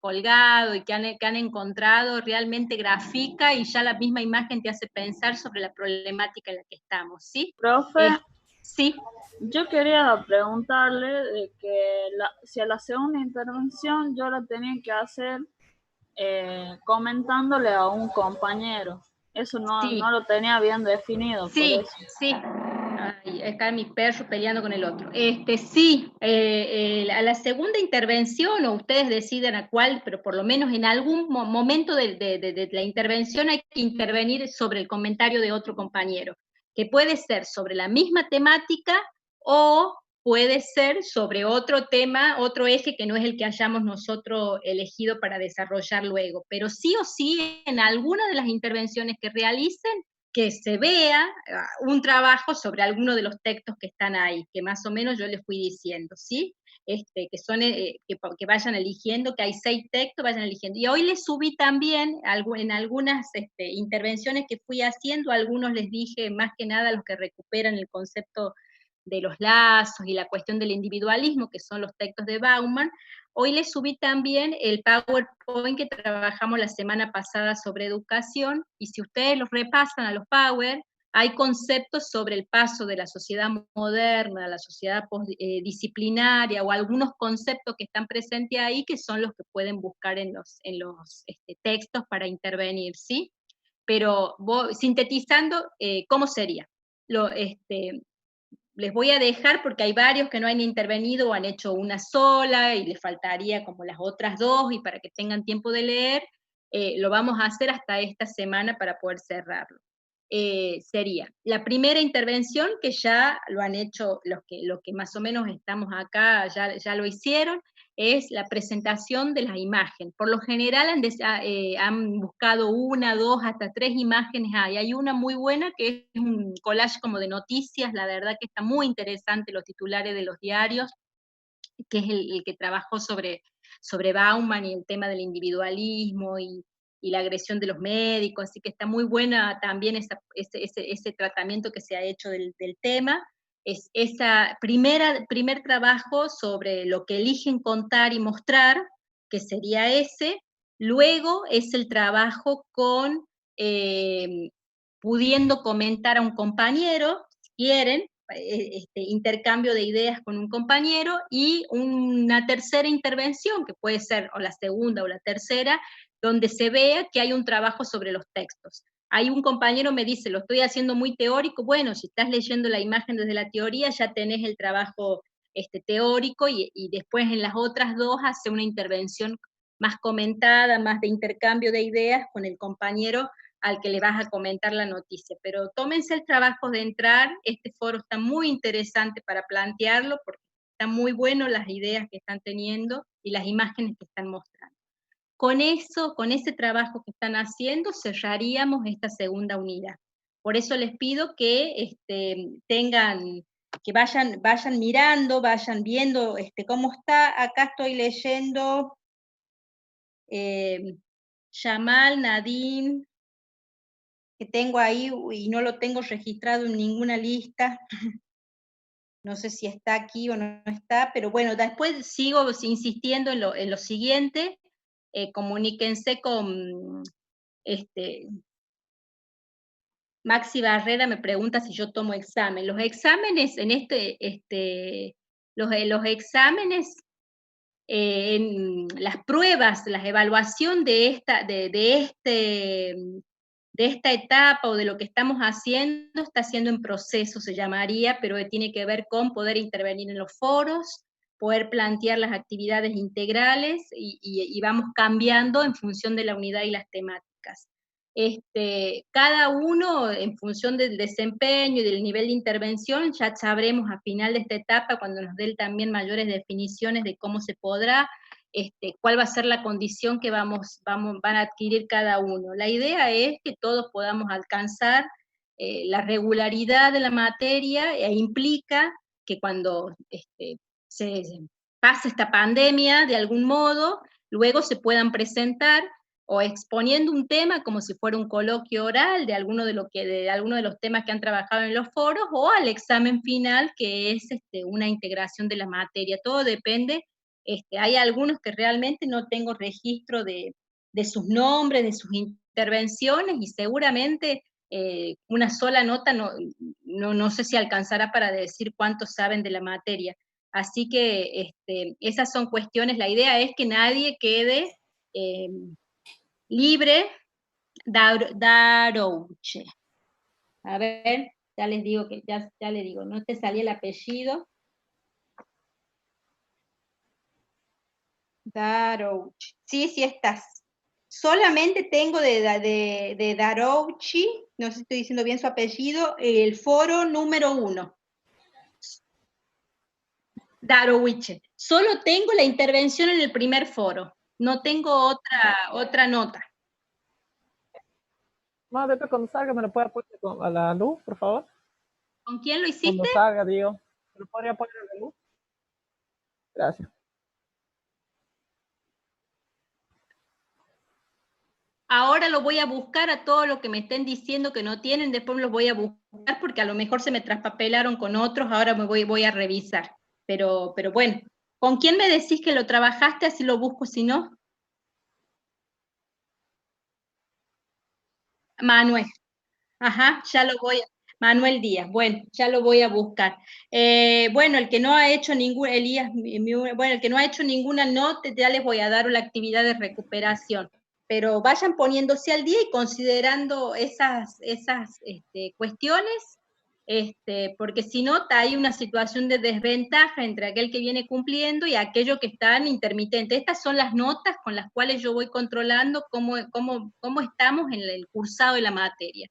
colgado y que han encontrado, realmente grafica, y ya la misma imagen te hace pensar sobre la problemática en la que estamos, ¿sí? Profe, sí. Yo quería preguntarle de que si a la segunda intervención yo la tenía que hacer comentándole a un compañero. Eso no lo tenía bien definido. Sí, por eso. sí. Ay, acá mi perro peleando con el otro. Sí, a la segunda intervención, o ustedes deciden a cuál, pero por lo menos en algún momento de la intervención hay que intervenir sobre el comentario de otro compañero, que puede ser sobre la misma temática o puede ser sobre otro tema, otro eje que no es el que hayamos nosotros elegido para desarrollar luego, pero sí o sí en alguna de las intervenciones que realicen, que se vea un trabajo sobre alguno de los textos que están ahí, que más o menos yo les fui diciendo, ¿sí? Que vayan eligiendo, que hay 6 textos, vayan eligiendo. Y hoy les subí también, en algunas intervenciones que fui haciendo, algunos les dije más que nada los que recuperan el concepto los lazos y la cuestión del individualismo, que son los textos de Bauman. Hoy les subí también el PowerPoint que trabajamos la semana pasada sobre educación, y si ustedes los repasan a los Power, hay conceptos sobre el paso de la sociedad moderna a la sociedad disciplinaria, o algunos conceptos que están presentes ahí que son los que pueden buscar en los textos para intervenir, ¿sí? Pero sintetizando, ¿cómo sería? Les voy a dejar, porque hay varios que no han intervenido o han hecho una sola, y les faltaría como las otras dos, y para que tengan tiempo de leer, lo vamos a hacer hasta esta semana para poder cerrarlo. Sería la primera intervención, que ya lo han hecho los que más o menos estamos acá, ya lo hicieron, es la presentación de las imágenes. Por lo general han buscado 1, 2, hasta 3 imágenes. Hay una muy buena que es un collage como de noticias, la verdad que está muy interesante, los titulares de los diarios, que es el que trabajó sobre Bauman y el tema del individualismo y la agresión de los médicos, así que está muy buena también ese tratamiento que se ha hecho del tema. Es ese primer trabajo sobre lo que eligen contar y mostrar, que sería ese. Luego es el trabajo con pudiendo comentar a un compañero, si quieren, intercambio de ideas con un compañero, y una tercera intervención, que puede ser o la segunda o la tercera, donde se vea que hay un trabajo sobre los textos. Hay un compañero me dice, lo estoy haciendo muy teórico. Bueno, si estás leyendo la imagen desde la teoría, ya tenés el trabajo teórico, y después en las otras dos hace una intervención más comentada, más de intercambio de ideas con el compañero al que le vas a comentar la noticia. Pero tómense el trabajo de entrar, este foro está muy interesante para plantearlo, porque están muy buenas las ideas que están teniendo y las imágenes que están mostrando. Con eso, con ese trabajo que están haciendo, cerraríamos esta segunda unidad. Por eso les pido que que vayan mirando, vayan viendo cómo está. Acá estoy leyendo Yamal, Nadim, que tengo ahí y no lo tengo registrado en ninguna lista. No sé si está aquí o no está, pero bueno, después sigo insistiendo en lo siguiente. Comuníquense con Maxi Barrera, me pregunta si yo tomo examen. Los exámenes los exámenes, en las pruebas, la evaluación de esta etapa o de lo que estamos haciendo, está siendo en proceso, se llamaría, pero tiene que ver con poder intervenir en los foros, poder plantear las actividades integrales, y vamos cambiando en función de la unidad y las temáticas. Cada uno, en función del desempeño y del nivel de intervención, ya sabremos a final de esta etapa, cuando nos den también mayores definiciones de cómo se podrá, cuál va a ser la condición que van a adquirir cada uno. La idea es que todos podamos alcanzar la regularidad de la materia, e implica que cuando se pase esta pandemia, de algún modo, luego se puedan presentar o exponiendo un tema como si fuera un coloquio oral de alguno de los temas que han trabajado en los foros, o al examen final, que es una integración de la materia. Todo depende. Hay algunos que realmente no tengo registro de sus nombres, de sus intervenciones, y seguramente una sola nota no sé si alcanzará para decir cuántos saben de la materia. Así que esas son cuestiones. La idea es que nadie quede libre. Darouche. A ver, ya les digo ya le digo, no te salía el apellido. Darouche. Sí estás. Solamente tengo de Darouche, no sé si estoy diciendo bien su apellido, el foro número 1. Darouche. Solo tengo la intervención en el primer foro. No tengo otra nota. No, después cuando salga me lo puede poner a la luz, por favor. ¿Con quién lo hiciste? Cuando salga, digo. ¿Me lo podría poner a la luz? Gracias. ahora lo voy a buscar a todo lo que me estén diciendo que no tienen, después los voy a buscar porque a lo mejor se me traspapelaron con otros, ahora voy a revisar. Pero bueno, ¿con quién me decís que lo trabajaste? Así lo busco, si no. Manuel. Ajá, ya lo voy a... Manuel Díaz, bueno, ya lo voy a buscar. Bueno, el que no ha hecho ningún, Elías, bueno, el que no ha hecho ninguna nota, ya les voy a dar la actividad de recuperación. Pero vayan poniéndose al día y considerando esas cuestiones, porque si no, hay una situación de desventaja entre aquel que viene cumpliendo y aquello que están intermitentes. Estas son las notas con las cuales yo voy controlando cómo estamos en el cursado de la materia.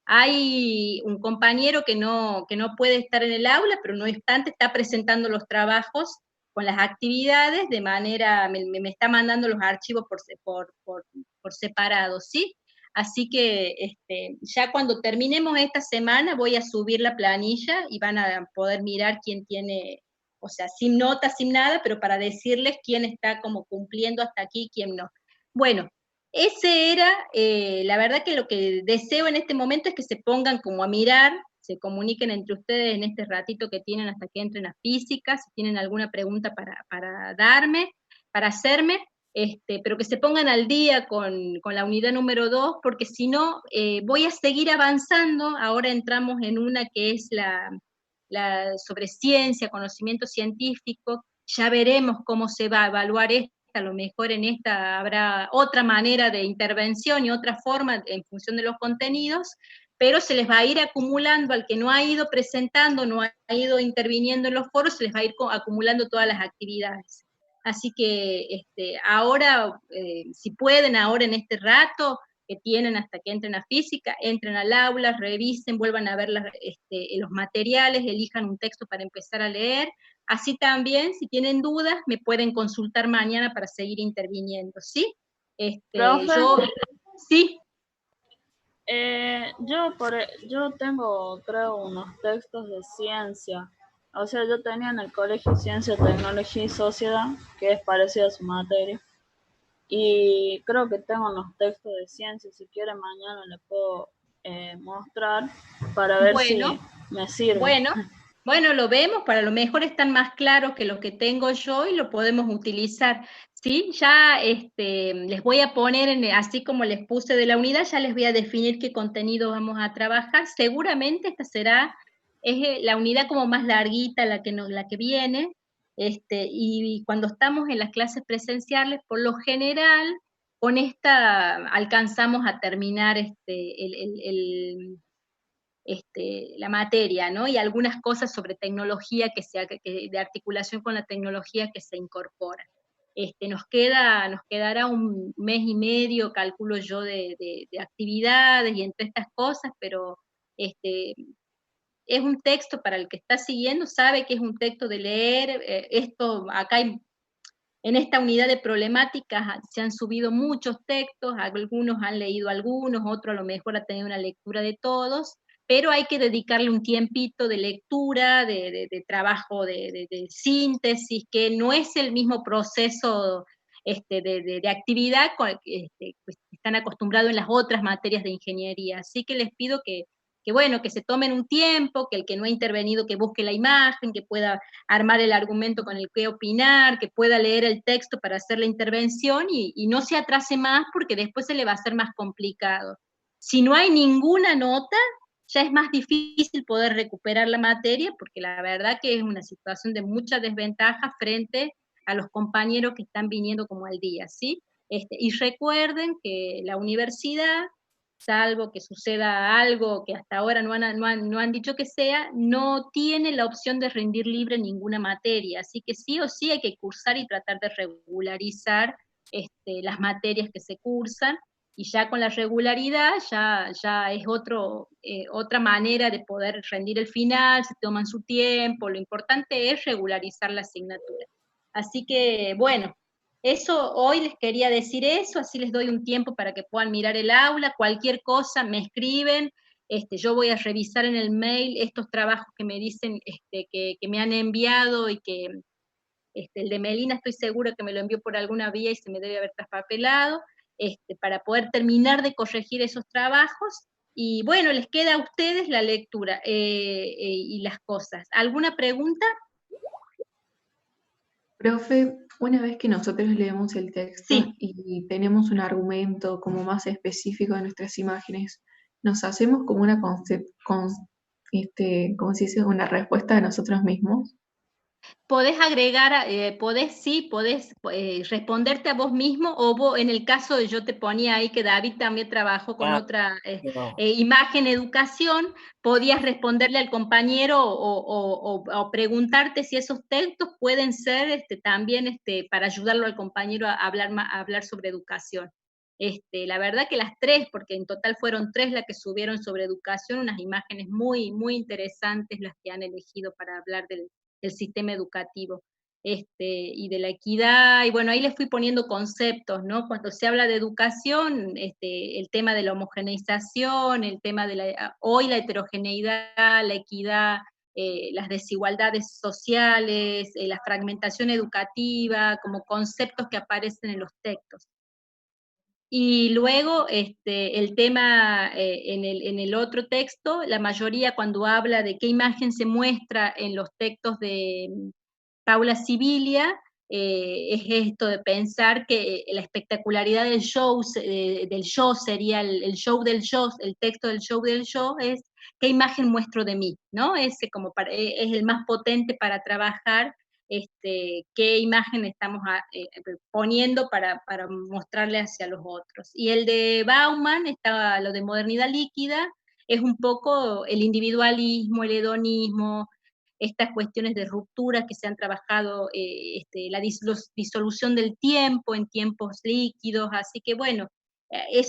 Hay un compañero que no puede estar en el aula, pero no obstante está presentando los trabajos con las actividades de manera, me está mandando los archivos por separado, ¿sí? Así que ya cuando terminemos esta semana voy a subir la planilla y van a poder mirar quién tiene, o sea, sin notas, sin nada, pero para decirles quién está como cumpliendo hasta aquí y quién no. Bueno, ese era, la verdad que lo que deseo en este momento es que se pongan como a mirar, se comuniquen entre ustedes en este ratito que tienen hasta que entren a física, si tienen alguna pregunta para darme, para hacerme, pero que se pongan al día con la unidad número 2, porque si no, voy a seguir avanzando. Ahora entramos en una que es la sobre ciencia, conocimiento científico, ya veremos cómo se va a evaluar esto. A lo mejor en esta habrá otra manera de intervención y otra forma en función de los contenidos, pero se les va a ir acumulando al que no ha ido presentando, no ha ido interviniendo en los foros, se les va a ir acumulando todas las actividades. Así que ahora, si pueden, ahora en este rato que tienen hasta que entren a física, entren al aula, revisen, vuelvan a ver los materiales, elijan un texto para empezar a leer. Así también, si tienen dudas, me pueden consultar mañana para seguir interviniendo, ¿sí? ¿Profe? Sí. Yo tengo, creo, unos textos de ciencia. O sea, yo tenía en el colegio Ciencia, Tecnología y Sociedad, que es parecido a su materia. Y creo que tengo unos textos de ciencia. Si quieren, mañana les puedo mostrar para ver si me sirve. Bueno, lo vemos, para lo mejor están más claros que los que tengo yo y lo podemos utilizar. Sí, ya les voy a poner, así como les puse de la unidad, ya les voy a definir qué contenido vamos a trabajar. Seguramente esta es la unidad como más larguita, la que viene, y cuando estamos en las clases presenciales, por lo general, con esta alcanzamos a terminar la materia, ¿no? Y algunas cosas sobre tecnología de articulación con la tecnología que se incorpora. Nos quedará un mes y medio, calculo yo, de actividades y entre estas cosas, pero es un texto para el que está siguiendo, sabe que es un texto de leer. Acá en esta unidad de problemáticas se han subido muchos textos, algunos han leído algunos, otros a lo mejor ha tenido una lectura de todos, pero hay que dedicarle un tiempito de lectura, de trabajo, de síntesis, que no es el mismo proceso de actividad que están acostumbrados en las otras materias de ingeniería. Así que les pido que se tomen un tiempo, que el que no ha intervenido que busque la imagen, que pueda armar el argumento con el que opinar, que pueda leer el texto para hacer la intervención y no se atrase más porque después se le va a hacer más complicado. Si no hay ninguna nota, ya es más difícil poder recuperar la materia porque la verdad que es una situación de mucha desventaja frente a los compañeros que están viniendo como al día, ¿sí? Y recuerden que la universidad, salvo que suceda algo que hasta ahora no han dicho que sea, no tiene la opción de rendir libre ninguna materia, así que sí o sí hay que cursar y tratar de regularizar las materias que se cursan, y ya con la regularidad ya es otra manera de poder rendir el final, se toman su tiempo, lo importante es regularizar la asignatura. Así que, bueno, eso, hoy les quería decir eso, así les doy un tiempo para que puedan mirar el aula, cualquier cosa me escriben, yo voy a revisar en el mail estos trabajos que me dicen que me han enviado y que el de Melina estoy segura que me lo envió por alguna vía y se me debe haber traspapelado, para poder terminar de corregir esos trabajos. Y bueno, les queda a ustedes la lectura y las cosas. ¿Alguna pregunta? Profe, una vez que nosotros leemos el texto Sí. y tenemos un argumento como más específico de nuestras imágenes, ¿nos hacemos como una ¿cómo se dice? Una respuesta de nosotros mismos? Podés agregar, podés responderte a vos mismo, o vos, en el caso de yo te ponía ahí que David también trabajó con otra no. imagen educación, podías responderle al compañero o preguntarte si esos textos pueden ser también para ayudarlo al compañero a hablar sobre educación. La verdad que las tres, porque en total fueron tres las que subieron sobre educación, unas imágenes muy, muy interesantes las que han elegido para hablar del sistema educativo, y de la equidad, y bueno, ahí les fui poniendo conceptos, ¿no? Cuando se habla de educación, el tema de la homogeneización, el tema de hoy la heterogeneidad, la equidad, las desigualdades sociales, la fragmentación educativa, como conceptos que aparecen en los textos. Y luego el tema en el otro texto, la mayoría cuando habla de qué imagen se muestra en los textos de Paula Sibilia, es esto de pensar que la espectacularidad del show sería el show del show, el texto del show es qué imagen muestro de mí, ¿no? Ese es el más potente para trabajar qué imagen estamos poniendo para mostrarle hacia los otros. Y el de Bauman, lo de modernidad líquida, es un poco el individualismo, el hedonismo, estas cuestiones de ruptura que se han trabajado, la disolución del tiempo en tiempos líquidos, así que bueno,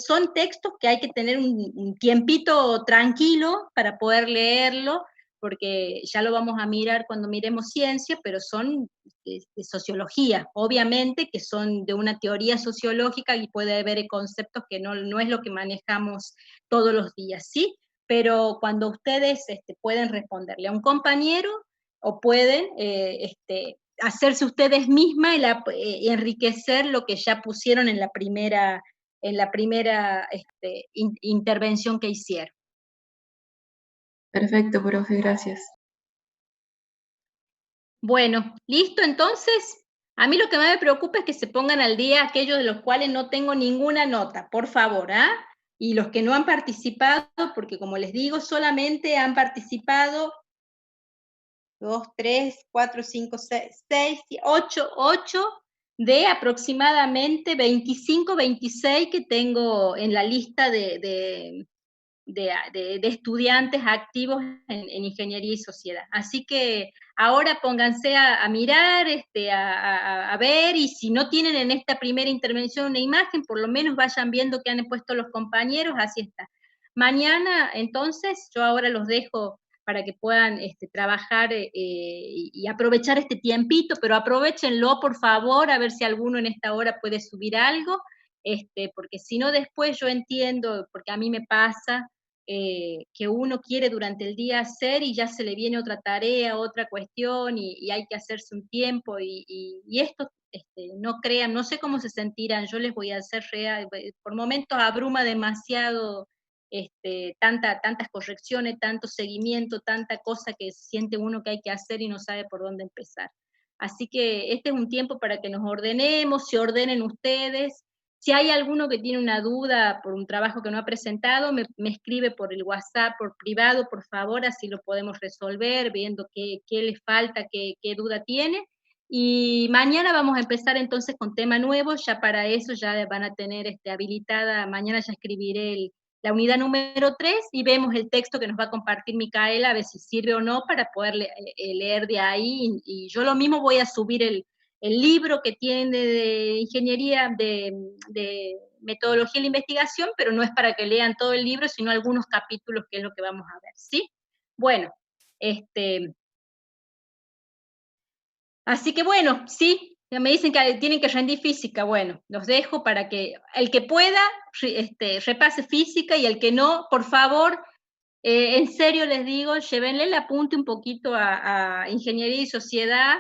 son textos que hay que tener un tiempito tranquilo para poder leerlo, porque ya lo vamos a mirar cuando miremos ciencia, pero son de sociología, obviamente que son de una teoría sociológica y puede haber conceptos que no es lo que manejamos todos los días, ¿sí? Pero cuando ustedes pueden responderle a un compañero o pueden hacerse ustedes mismas y enriquecer lo que ya pusieron en la primera intervención que hicieron. Perfecto, profe, gracias. Bueno, listo, entonces, a mí lo que más me preocupa es que se pongan al día aquellos de los cuales no tengo ninguna nota, por favor, ¿ah? Y los que no han participado, porque como les digo, solamente han participado 2, 3, 4, 5, 6, 8 de aproximadamente 25, 26 que tengo en la lista de estudiantes activos en ingeniería y sociedad. Así que ahora pónganse a mirar, a ver, y si no tienen en esta primera intervención una imagen, por lo menos vayan viendo qué han puesto los compañeros, así está. Mañana, entonces, yo ahora los dejo para que puedan trabajar y aprovechar este tiempito, pero aprovechenlo, por favor, a ver si alguno en esta hora puede subir algo, porque si no después yo entiendo, porque a mí me pasa, que uno quiere durante el día hacer y ya se le viene otra tarea, otra cuestión y hay que hacerse un tiempo y esto, no crean, no sé cómo se sentirán, yo les voy a hacer real, por momentos abruma demasiado tantas correcciones, tanto seguimiento, tanta cosa que siente uno que hay que hacer y no sabe por dónde empezar. Así que este es un tiempo para que nos ordenemos, se ordenen ustedes. Si hay alguno que tiene una duda por un trabajo que no ha presentado, me escribe por el WhatsApp, por privado, por favor, así lo podemos resolver, viendo qué le falta, qué duda tiene. Y mañana vamos a empezar entonces con tema nuevo, ya para eso ya van a tener habilitada, mañana ya escribiré la unidad número 3 y vemos el texto que nos va a compartir Micaela, a ver si sirve o no para poder leer de ahí. Y yo lo mismo voy a subir el libro que tiene de ingeniería, de metodología de la investigación, pero no es para que lean todo el libro, sino algunos capítulos, que es lo que vamos a ver, ¿sí? Bueno, así que bueno, sí, ya me dicen que tienen que rendir física, bueno, los dejo para que el que pueda repase física y el que no, por favor, En serio les digo, llévenle el apunte un poquito a ingeniería y sociedad,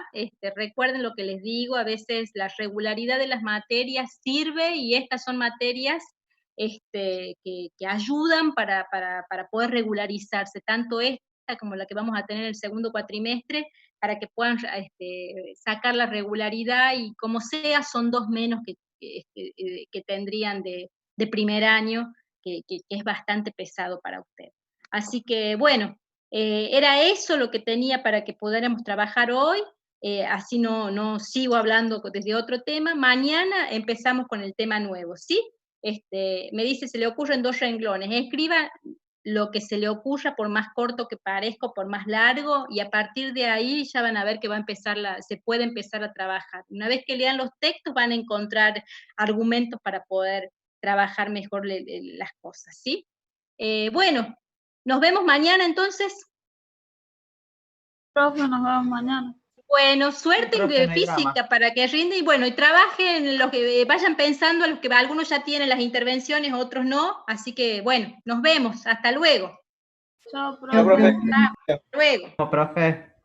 recuerden lo que les digo, a veces la regularidad de las materias sirve y estas son materias que ayudan para poder regularizarse, tanto esta como la que vamos a tener el segundo cuatrimestre, para que puedan sacar la regularidad y como sea son 2 menos que tendrían de primer año, que es bastante pesado para usted. Así que bueno, era eso lo que tenía para que pudiéramos trabajar hoy, así no sigo hablando desde otro tema. Mañana empezamos con el tema nuevo, ¿sí? Me dice, se le ocurren 2 renglones, escriba lo que se le ocurra, por más corto que parezca, por más largo, y a partir de ahí ya van a ver que se puede empezar a trabajar. Una vez que lean los textos van a encontrar argumentos para poder trabajar mejor las cosas, ¿sí? Bueno, nos vemos mañana entonces. Profe, nos vemos mañana. Bueno, suerte Profe, en no hay física drama. para que rinde y bueno, y trabajen los que vayan pensando, los que algunos ya tienen las intervenciones, otros no, así que bueno, nos vemos, hasta luego. Chao, Chao, profe. profe. Hasta luego. No, profe.